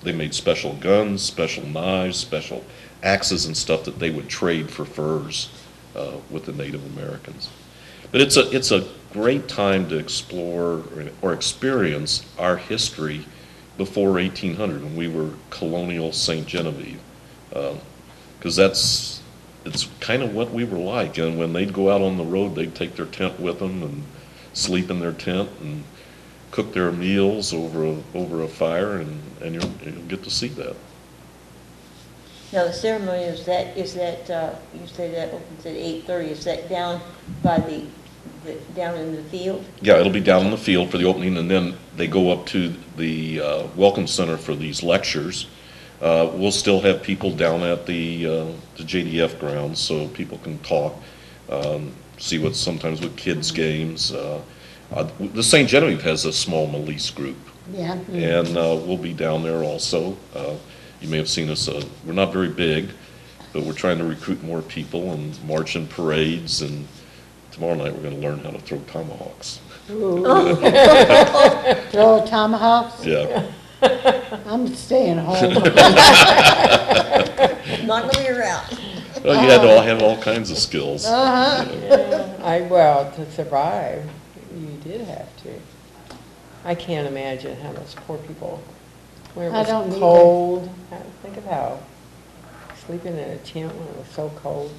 they made special guns, special knives, special axes and stuff that they would trade for furs with the Native Americans. But it's a great time to explore or experience our history before 1800, when we were colonial St. Genevieve, because it's kind of what we were like. And when they'd go out on the road, they'd take their tent with them and sleep in their tent and cook their meals over a fire, and you'll get to see that. Now, the ceremony is that, you say that opens at 8:30, is that down by down in the field? Yeah, it'll be down in the field for the opening, and then they go up to the Welcome Center for these lectures. We'll still have people down at the JDF grounds, so people can talk, see what's sometimes with kids' games. The St. Genevieve has a small Melise group, Yeah. and we'll be down there also. You may have seen us, we're not very big, but we're trying to recruit more people and march in parades, and tomorrow night we're going to learn how to throw tomahawks. Throw tomahawks? Yeah. I'm staying home. Not gonna be around. Well, you had to have all kinds of skills. Well, to survive, you did have to. I can't imagine how those poor people, when I it don't was either. cold, think of how, sleeping in a tent when it was so cold.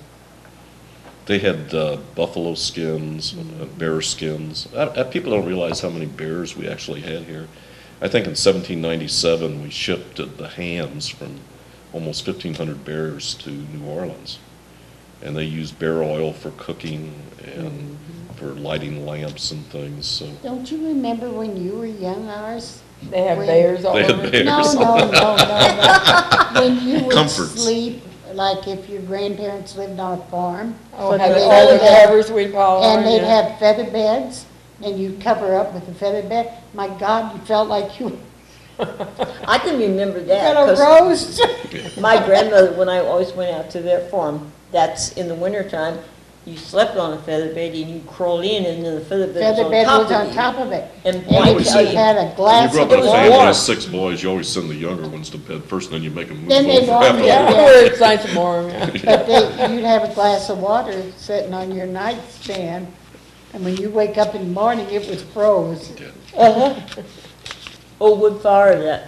They had buffalo skins, bear skins. People don't realize how many bears we actually had here. I think in 1797, we shipped the hams from almost 1,500 bears to New Orleans. And they used bear oil for cooking and for lighting lamps and things, so. Don't you remember when you were young, ours? They have When- bears all They have over. bears. No, no, no, no, no. When you would Comforts. sleep, like if your grandparents lived on a farm. Oh, and have they'd all the have- covers we call And them, they'd yeah. have feather beds, and you'd cover up with a feather bed. My God, you felt like you I can remember were that, gonna 'cause roast. my grandmother, when I always went out to their farm, that's in the wintertime, you slept on a feather bed and you crawled in and then the feather bed Feather was bed on was top on of you. top of it. And And boy, I if tell you you, had a When you glass grow up of in a was family warm. of 6 boys, you always send the younger ones to bed first, and then you make them move Then they over warm after. you Yeah, up. where it's nice and warm, yeah. But you'd have a glass of water sitting on your nightstand, and when you wake up in the morning, it was froze. old wood fire, that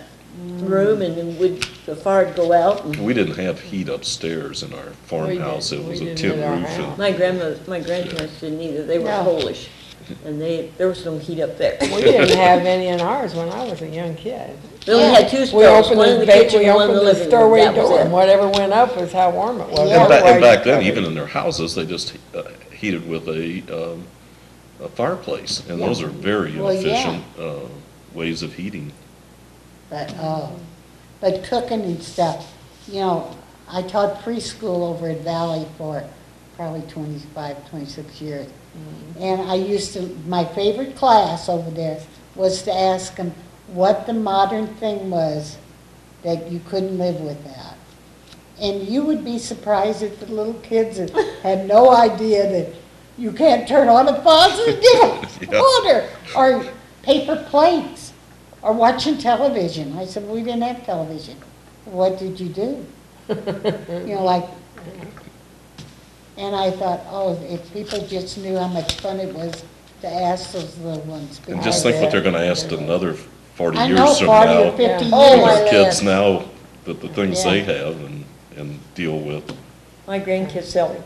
room, and then the fire'd go out. And We didn't have heat upstairs in our farmhouse, it didn't. was We a didn't tin at our roof. house. and my grandparents didn't either, they were No. Polish. And there was no heat up there. We didn't have any in ours when I was a young kid. We only had two We stoves, opened one in the the, kitchen, we one in the opened the living room, stairway that was door, and it. whatever went up was how warm it was. Yeah. And Otherwise, back then, you even in their houses, they just heated with a fireplace, and those are very Well, yeah. inefficient ways of heating. But cooking and stuff, you know, I taught preschool over at Valley for probably 25, 26 years. And I used to, my favorite class over there was to ask them what the modern thing was that you couldn't live without. And you would be surprised at the little kids that had no idea that you can't turn on a faucet and give Yeah. water, or paper plates, or watching television. I said, we didn't have television. What did you do? You know, like, and I thought, oh, if people just knew how much fun it was to ask those little ones. And just think what they're gonna ask another 40 I know, years from 40 or now. 50 Yeah. years. Oh, my Our kids land. now, the things Yeah. they have and deal with. My grandkids tell me,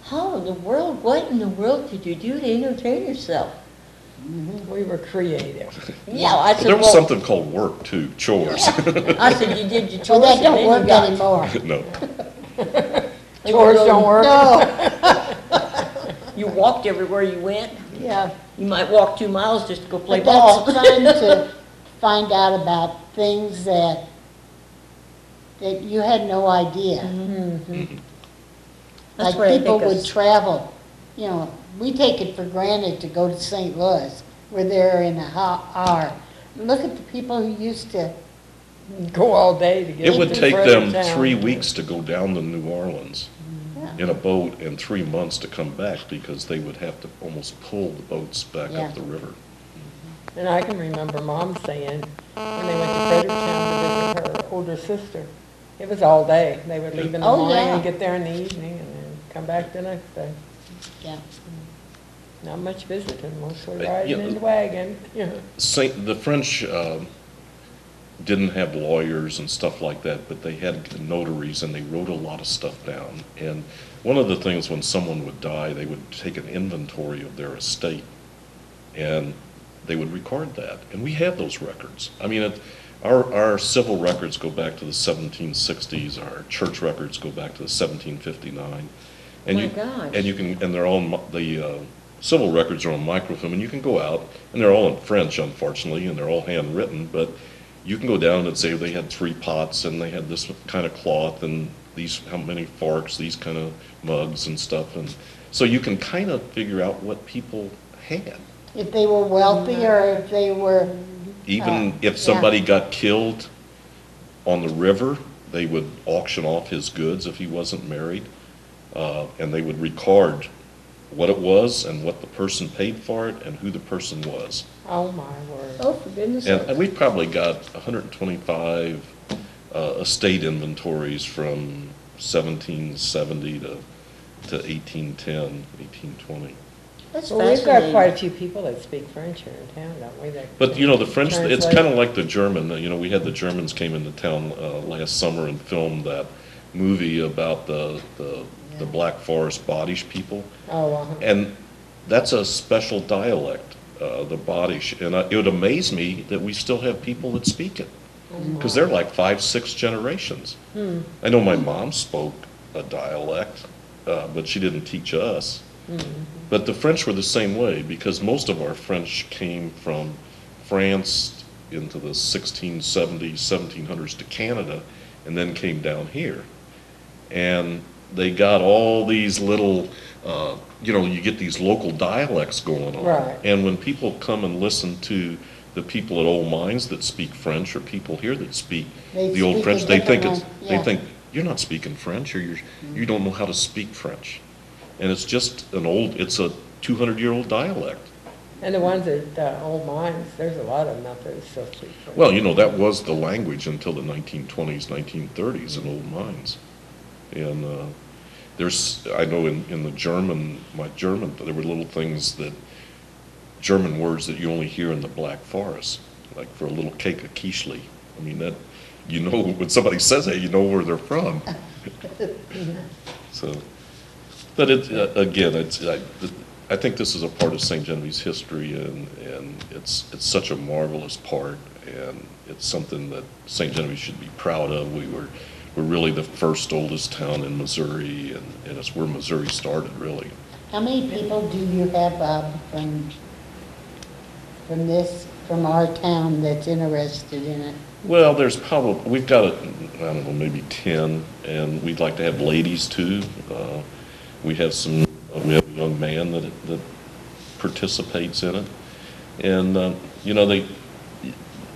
how in the world, what in the world did you do to entertain yourself? We were creative. Yeah, I said, There was well, something called work too, chores. I said, you did your Well, chores that and don't then work you got. anymore. No, Chores don't work. No, You walked everywhere you went. yeah. You might walk 2 miles just to go play But that's ball. fun to find out about things that you had no idea. That's Like what I people think would is- travel, you know, we take it for granted to go to St. Louis. We're there in a hour. Look at the people who used to, Go all day to get. it would to take further them town. 3 weeks to go down to New Orleans yeah, in a boat and 3 months to come back because they would have to almost pull the boats back Yeah. up the river. And I can remember Mom saying, when they went to Fredericktown to visit her older sister, it was all day. They would leave in the Oh, morning yeah. and get there in the evening and then come back the next day. yeah. Not much visiting, mostly Yeah. riding in the wagon, you know. The French didn't have lawyers and stuff like that, but they had notaries and they wrote a lot of stuff down. And one of the things when someone would die, they would take an inventory of their estate and they would record that. And we have those records. I mean, our civil records go back to the 1760s, our church records go back to the 1759. And My you- gosh. And you can, and they're all, the civil records are on microfilm, and you can go out, and they're all in French, unfortunately, and they're all handwritten, but you can go down and say they had 3 pots, and they had this kind of cloth, and these, how many forks, these kind of mugs and stuff, and so you can kind of figure out what people had. If they were wealthy or if they were, Even yeah. if somebody got killed on the river, they would auction off his goods if he wasn't married, and they would record what it was and what the person paid for it and who the person was. Oh, my word. Oh, for goodness And sake. we've probably got 125 estate inventories from 1770 to 1810, 1820. That's Well, we've got quite a fascinating. few people that speak French here in town, don't we? that But, you know, the French, it's translate. kind of like the German, you know, we had the Germans came into town last summer and filmed that movie about the Black Forest Bodish people. Oh, And that's a special dialect the Bodish. And it would amaze me that we still have people that speak it. Because they're like 5, 6 generations. I know my mom spoke a dialect, but she didn't teach us. But the French were the same way, because most of our French came from France into the 1670s, 1700s to Canada, and then came down here. And they got all these little, you get these local dialects going on. Right. And when people come and listen to the people at Old Mines that speak French, or people here that speak They the old speak a French, they think different it's, one, they yeah. think, you're not speaking French, or you don't know how to speak French. And it's just it's a 200-year-old dialect. And the ones at Old Mines, there's a lot of them out there that still speak French. Well, that was the language until the 1920s, 1930s in Old Mines. And I know in the German, there were little things German words that you only hear in the Black Forest, like for a little cake of quiche. I mean, when somebody says that, you know where they're from. So, but again, I think this is a part of St. Genevieve's history, and it's such a marvelous part, and it's something that St. Genevieve should be proud of. We're really the first oldest town in Missouri, and it's where Missouri started, really. How many people do you have, Bob, from our town that's interested in it? Well, we've got, I don't know, maybe 10, and we'd like to have ladies too. We have a young man that participates in it. And,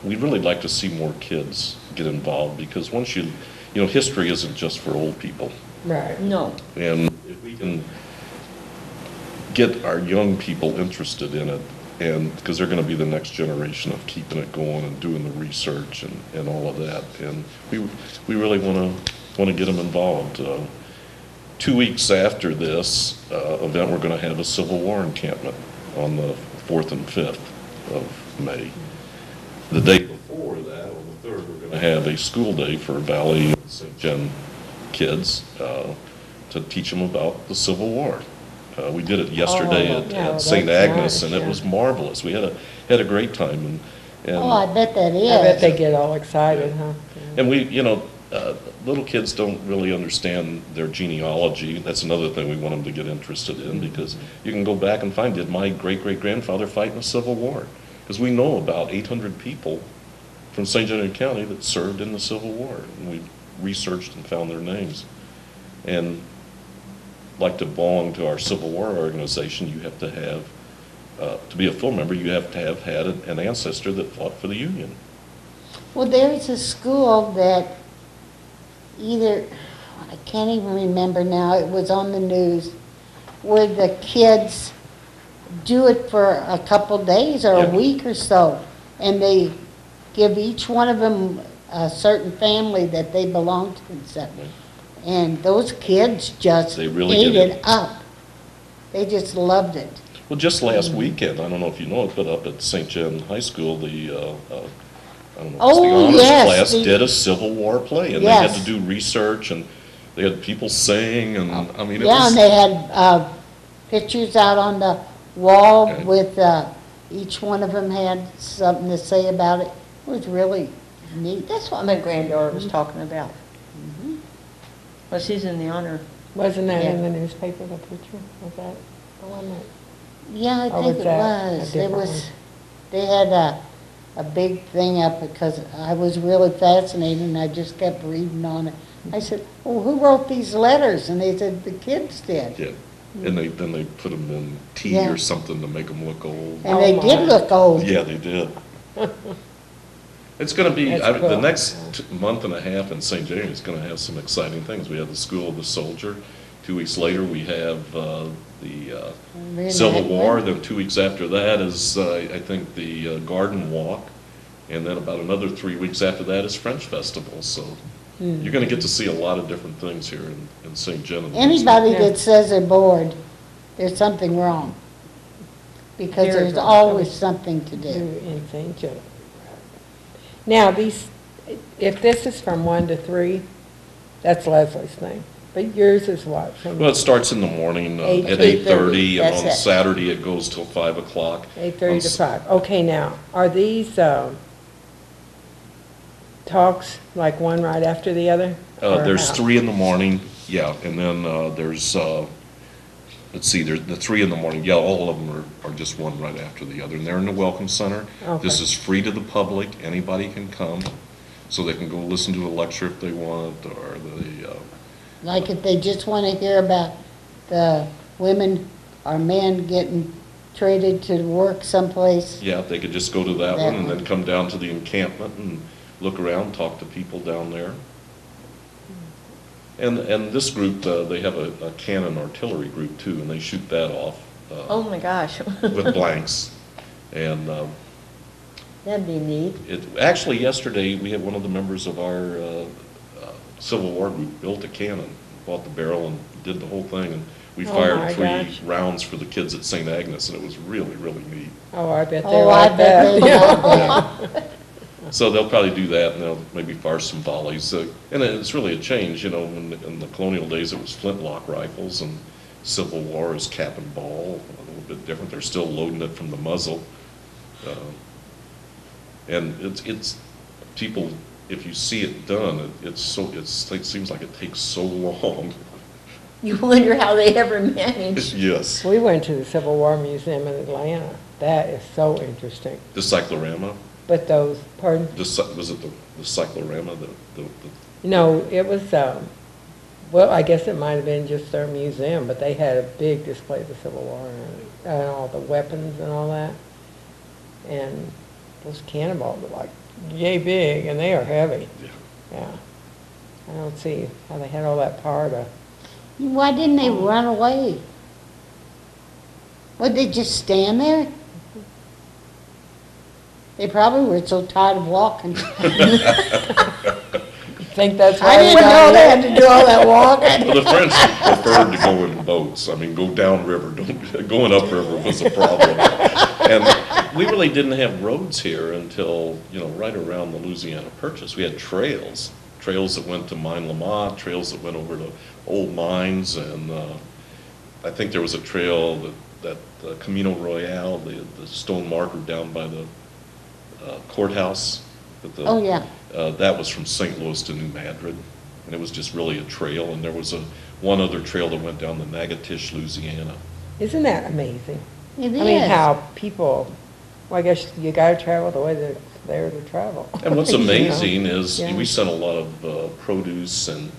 we'd really like to see more kids get involved, because once history isn't just for old people. Right. No. And if we can get our young people interested in it, and because they're going to be the next generation of keeping it going and doing the research and all of that, and we really want to get them involved. 2 weeks after this event, we're going to have a Civil War encampment on the 4th and 5th of May. The day before that, on the 3rd, we're going to have a school day for Valley and St. Gen kids to teach them about the Civil War. We did it yesterday at St. Agnes, and it was marvelous. We had a great time. And Oh, I bet that is. I bet they get all excited, huh? And little kids don't really understand their genealogy. That's another thing we want them to get interested in, because you can go back and find, did my great-great-grandfather fight in the Civil War? Because we know about 800 people from St. Genevieve County that served in the Civil War, and we researched and found their names. And like to belong to our Civil War organization, you have to have, to be a full member, you have to have had an ancestor that fought for the Union. Well, there's a school that I can't even remember now, it was on the news, where the kids do it for a couple days or a week or so, and they give each one of them a certain family that they belong to and stuff. And those kids just They really ate did it up. They just loved it. Well, just last weekend, I don't know if you know it, but up at St. John High School, the, I don't know, Oh, the honors yes, class did a Civil War play, and they Yes. had to do research, and they had people sing, and, I mean, it Yeah, was, and they had pictures out on the wall Okay. with, each one of them had something to say about it. It was really neat. That's what my granddaughter was talking about. Well, she's in the honor. Wasn't that in Yeah. the newspaper, the picture? Was that the one that? Yeah, I Or think was it that was. a It different was, one? they had a big thing up because I was really fascinated and I just kept reading on it. I said, well, who wrote these letters? And they said, the kids did. yeah, and then they put them in tea Yeah. or something to make them look old. And Oh, they my. did look old. Yeah, they did. It's going to be, That's the cool. next month and a half in St. James is going to have some exciting things. We have the School of the Soldier. 2 weeks later, we have the Civil War. Then 2 weeks after that is, I think, the Garden Walk. And then about another 3 weeks after that is French Festival. So you're going to get to see a lot of different things here in St. Genevieve. Anybody Yeah. that says they're bored, there's something wrong. Because Very there's wrong. always something to do. In St. Joe. Now, if this is from 1 to 3, that's Leslie's thing. But yours is what? From Well, it starts in the morning Eight- at 8:30, 8:30, and that's on it. Saturday it goes till 5 o'clock. 8:30 to 5. Okay, now, are these talks like one right after the other? Or There's how? 3 in the morning, yeah, and then there's, let's see, there's the 3 in the morning, yeah, all of them are just one right after the other, and they're in the Welcome Center. This Okay. is free to the public, anybody can come, so they can go listen to a lecture if they want, or Like if they just want to hear about the women or men getting traded to work someplace. yeah, they could just go to that one and That then come down to the encampment and look around, talk to people down there. And this group, they have a cannon artillery group too, and they shoot that off Oh, my gosh. with blanks. And That'd be neat. actually, yesterday, we had one of the members of our Civil War group built a cannon, bought the barrel and did the whole thing. And we Oh fired my 3 gosh. rounds for the kids at St. Agnes, and it was really, really neat. Oh, I bet they Oh, I like bet that. they Yeah. like that. So they'll probably do that, and they'll maybe fire some volleys. And it's really a change, you know, in the colonial days, it was flintlock rifles, and Civil War is cap and ball, a little bit different. They're still loading it from the muzzle. And it's, people, if you see it done, it seems like it takes so long. You wonder how they ever managed. Yes. We went to the Civil War Museum in Atlanta. That is so interesting. The cyclorama, But those, pardon? was it the cyclorama, No, it was, well, I guess it might have been just their museum, but they had a big display of the Civil War and all the weapons and all that. And those cannonballs are like yay big, and they are heavy. Yeah. Yeah. I don't see how they had all that power to, Why didn't they run away? Would they just stand there? They probably were so tired of walking. think that's why I we didn't got know they it. had to do all that walking. Well, the French preferred to go in boats. I mean, go downriver. Going upriver was a problem. And we really didn't have roads here until, you know, right around the Louisiana Purchase. We had trails that went to Mine Lamont, trails that went over to old mines, and I think there was a trail that Camino Royale, the stone marker down by the courthouse. Oh, yeah. That was from St. Louis to New Madrid, and it was just really a trail. And there was one other trail that went down to Natchitoches, Louisiana. Isn't that amazing? It I mean, is. how people, well, I guess you gotta travel the way that it's there to travel. And what's You know? amazing is Yeah. we sent a lot of produce and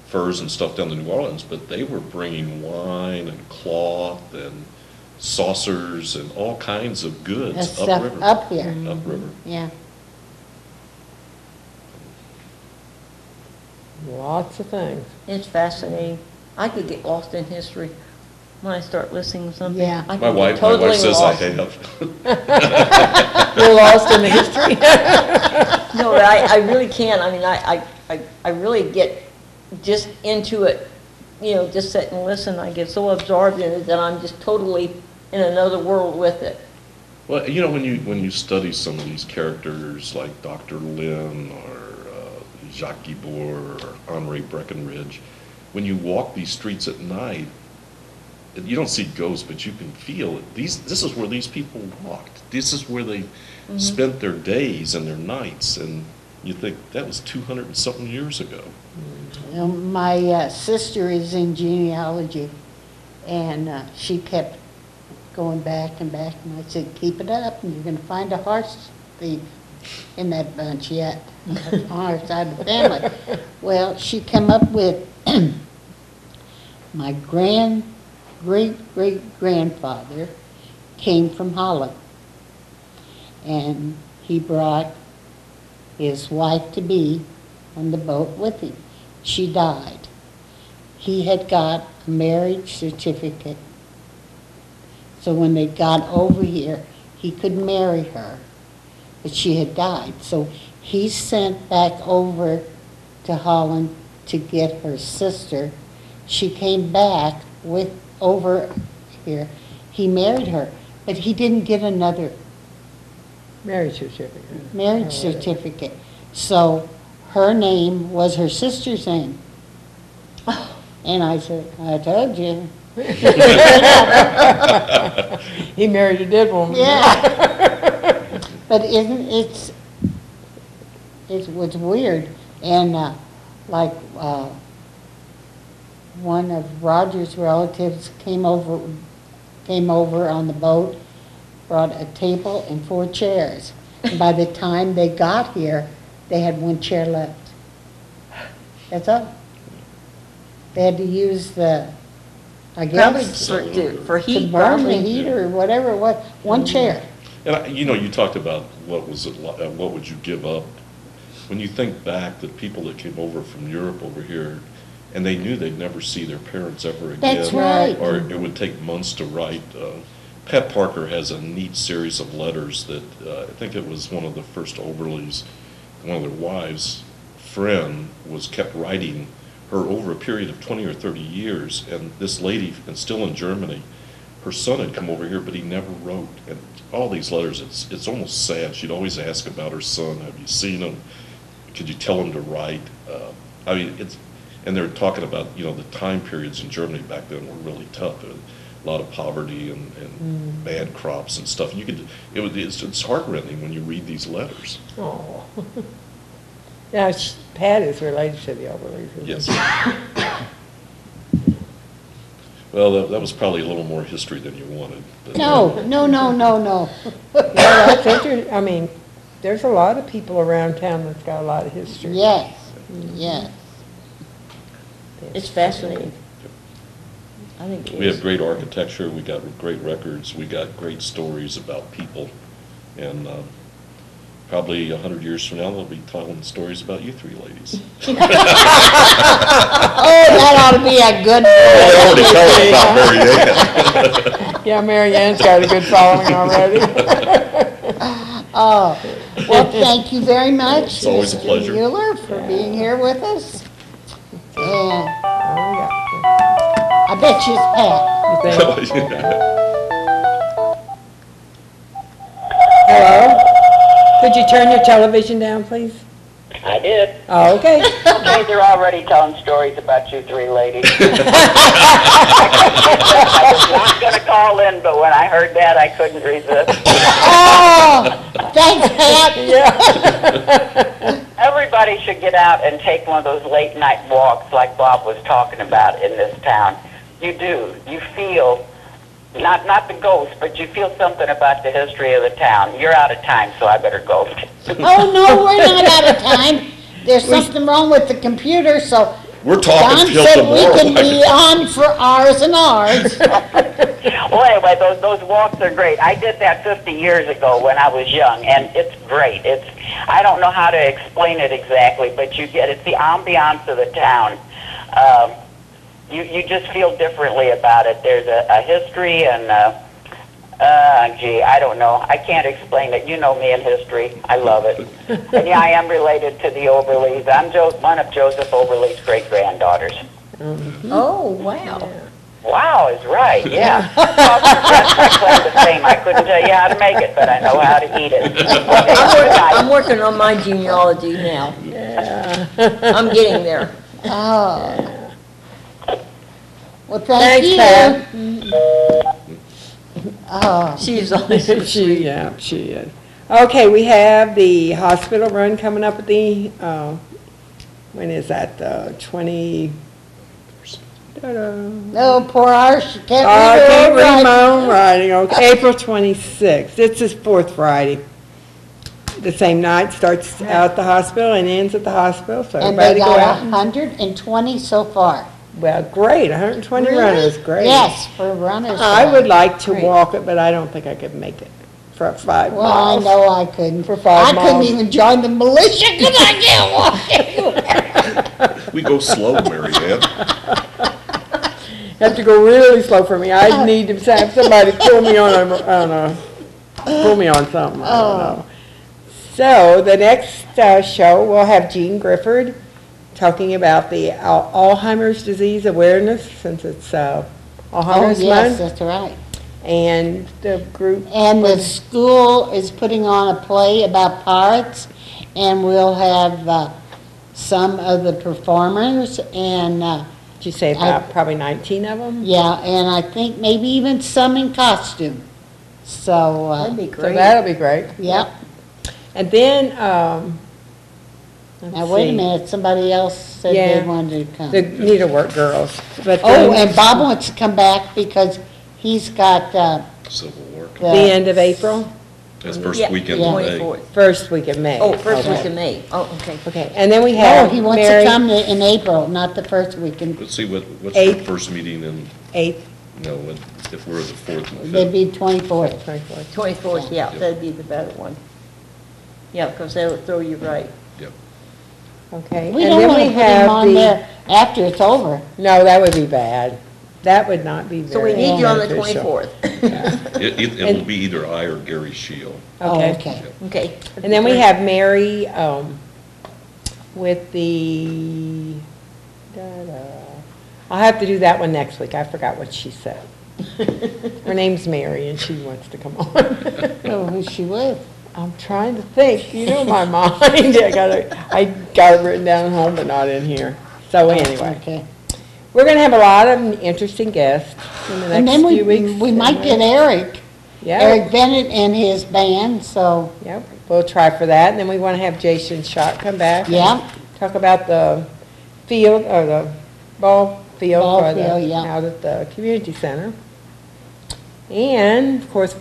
furs and stuff down to New Orleans, but they were bringing wine and cloth and saucers and all kinds of That goods stuff upriver. up here. Upriver. Yeah. Lots of things. It's fascinating. I could get lost in history when I start listening to something. Yeah. I could My get wife totally says I lost. have. You're lost in the history. No, but I really can. I mean, I really get just into it, you know, just sit and listen. I get so absorbed in it that I'm just totally in another world with it. Well, you know, when you study some of these characters like Dr. Lynn or Jacques Guibourg or Henri Breckenridge, when you walk these streets at night, you don't see ghosts, but you can feel it. This is where these people walked. This is where they spent their days and their nights, and you think that was 200 and something years ago. You know, my sister is in genealogy, and she kept going back and back, and I said, keep it up, and you're going to find a horse thief in that bunch yet, on our side of the family. Well, she came up with my great-great-grandfather came from Holland, and he brought his wife-to-be on the boat with him. She died. He had got a marriage certificate, so when they got over here, he could marry her, but she had died. So he sent back over to Holland to get her sister. She came back with over here. He married her, but he didn't get another Marriage certificate. marriage certificate. So her name was her sister's name. And I said, I told you. He married a dead woman. Yeah. But it was weird. And like one of Roger's relatives came over on the boat, brought a table and 4 chairs. And by the time they got here, they had 1 chair left. That's all. They had to use the, I Probably guess, for to heat, burn the probably. heat or whatever it was. 1 chair. And you talked about what was it like, what would you give up? When you think back, the people that came over from Europe over here, and they knew they'd never see their parents ever again. That's right. Or it would take months to write. Pat Parker has a neat series of letters that, I think it was one of the first Oberles, one of their wives' friend was kept writing her over a period of 20 or 30 years, and this lady, and still in Germany, her son had come over here, but he never wrote. And all these letters, it's almost sad. She'd always ask about her son. Have you seen him? Could you tell him to write? I mean, and they're talking about, the time periods in Germany back then were really tough. A lot of poverty and bad crops and stuff. It's heartrending when you read these letters. Oh. Now, Pat is related to the Overleys. Yes. Well, that was probably a little more history than you wanted. But, No. Yeah, that's interesting. I mean, there's a lot of people around town that's got a lot of history. Yes, yes. It's fascinating. I think it We have is. great architecture, we got great records, we got great stories about people, and probably 100 years from now, they'll be telling stories about you 3 ladies. Oh, that ought to be a good Well, I already told them about Mary Ann. Yeah, Mary Ann's got a good following already. Oh, well, thank you very much. It's always a Mr. pleasure. Mueller, for being here with us. And Oh, yeah. I bet you it's Pat. You think? Hello? Could you turn your television down, please? I did. Oh, okay. Okay, they're already telling stories about you 3 ladies. I was not going to call in, but when I heard that, I couldn't resist. Oh, thanks, Pat. Yeah. Everybody should get out and take one of those late night walks like Bob was talking about in this town. You do. You feel, not the ghost, but you feel something about the history of the town. You're out of time, so I better go. Oh, no, we're not out of time. There's something wrong with the computer, so We're talking Don till said we tomorrow. can be on for hours and hours. Well, anyway, those walks are great. I did that 50 years ago when I was young, and it's great. I don't know how to explain it exactly, but it's the ambiance of the town. You just feel differently about it. There's a history and, gee, I don't know. I can't explain it. You know me in history. I love it. And yeah, I am related to the Oberleys. I'm one of Joseph Oberley's great-granddaughters. Oh, wow. Wow is right, yeah. Well, I claim the same. I couldn't tell you how to make it, but I know how to eat it. I'm working on my genealogy now. Yeah. I'm getting there. Oh. Well, thank Thanks, you. Pat. Oh, She's always so sweet. Yeah, she is. Okay, we have the hospital run coming up at the, when is that, 20? no, poor Irish, you can't I read can't her read own my writing. own writing, okay, April 26th, it's this 4th Friday. The same night, starts out at the hospital and ends at the hospital, so And everybody they go got out. 120 so far. Well, great, 120 Really? runners, great. Yes, for runners. I would like to Great. walk it, but I don't think I could make it for 5 Well, I miles. know I couldn't. For 5 I couldn't miles. even join the militia because I can't walk. We go slow, Mary Ann. Have to go really slow for me. I need to have somebody pull me on something, I don't know. So, the next show, we'll have Jean Grifford talking about the Alzheimer's disease awareness, since it's Oh, Alzheimer's yes, month. that's right. And the group. And the school is putting on a play about pirates, and we'll have some of the performers, and Did you say about probably 19 of them? Yeah, and I think maybe even some in costume. So, That'd be So great. that'll be great. yep. And then, let's Now, wait a see, minute, somebody else said Yeah. they wanted to come. the needlework girls. But Oh, then and Bob wants to come back because he's got, Civil War. the end of April, That's first Yeah, weekend yeah. in May. 24th. first week of May. Oh, first Okay. week of May. Oh, okay. Okay, and then we no, have he wants to Mary, come in April, not the first weekend. Let's see, what's the Eighth. first meeting in, 8th, no, if we're the 4th and That'd 5th? be 24th. 24th. 24th, yeah, Yeah. that'd be the better one. Yeah, because that'll throw you right. Yep. Okay, We and don't then want we to put him have on there after it's over. No, that would be bad. That would not be very. So we need you on the beneficial. 24th. It'll be either I or Gary Shield. Oh, Okay. okay. Okay. And then we have Mary, with the, I'll have to do that one next week. I forgot what she said. Her name's Mary and she wants to come on. Oh, who's she with? I'm trying to think, you know my mind. I got it written down at home, but not in here. So anyway, Okay. we're gonna have a lot of interesting guests in the And next then few weeks. we might get Eric, Yeah, Eric Bennett and his band, so, yep, we'll try for that. And then we wanna have Jason Schott come back. and yeah. Talk about the field, or the ball field Ball for the, field, yeah. out at the community center. And of course,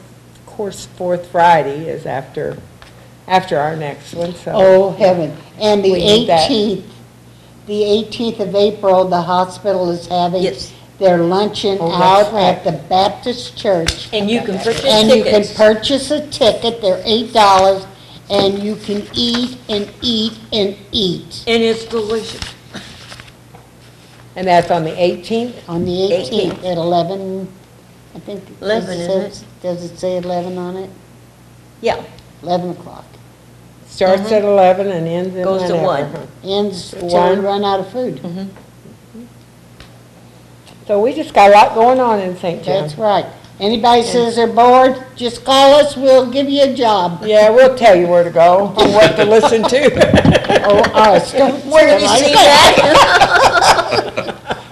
Fourth Friday is after our next one, so. Oh, heaven. And the We need that. 18th of April, the hospital is having Yes. their luncheon Oh, out that's at the Baptist Church. And you can purchase And you can tickets. purchase a ticket, they're $8, and you can eat and eat and eat And it's delicious. And that's on the 18th? on the 18th at 11, I think. 11, isn't it? Does it say 11 on it? Yeah, 11 o'clock. Starts at 11 and ends at Goes to whenever, 1. huh? Ends until we One. run out of food. So we just got a lot going on in St. John. That's right. Anybody says they're bored, just call us, we'll give you a job. Yeah, we'll tell you where to go and what to listen to. Oh, us, don't where say have it you like seen that.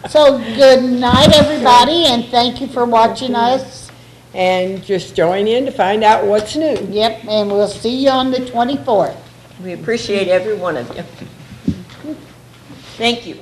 that? So, good night, everybody, and thank you for watching us. And just join in to find out what's new. Yep, and we'll see you on the 24th. We appreciate every one of you. Thank you.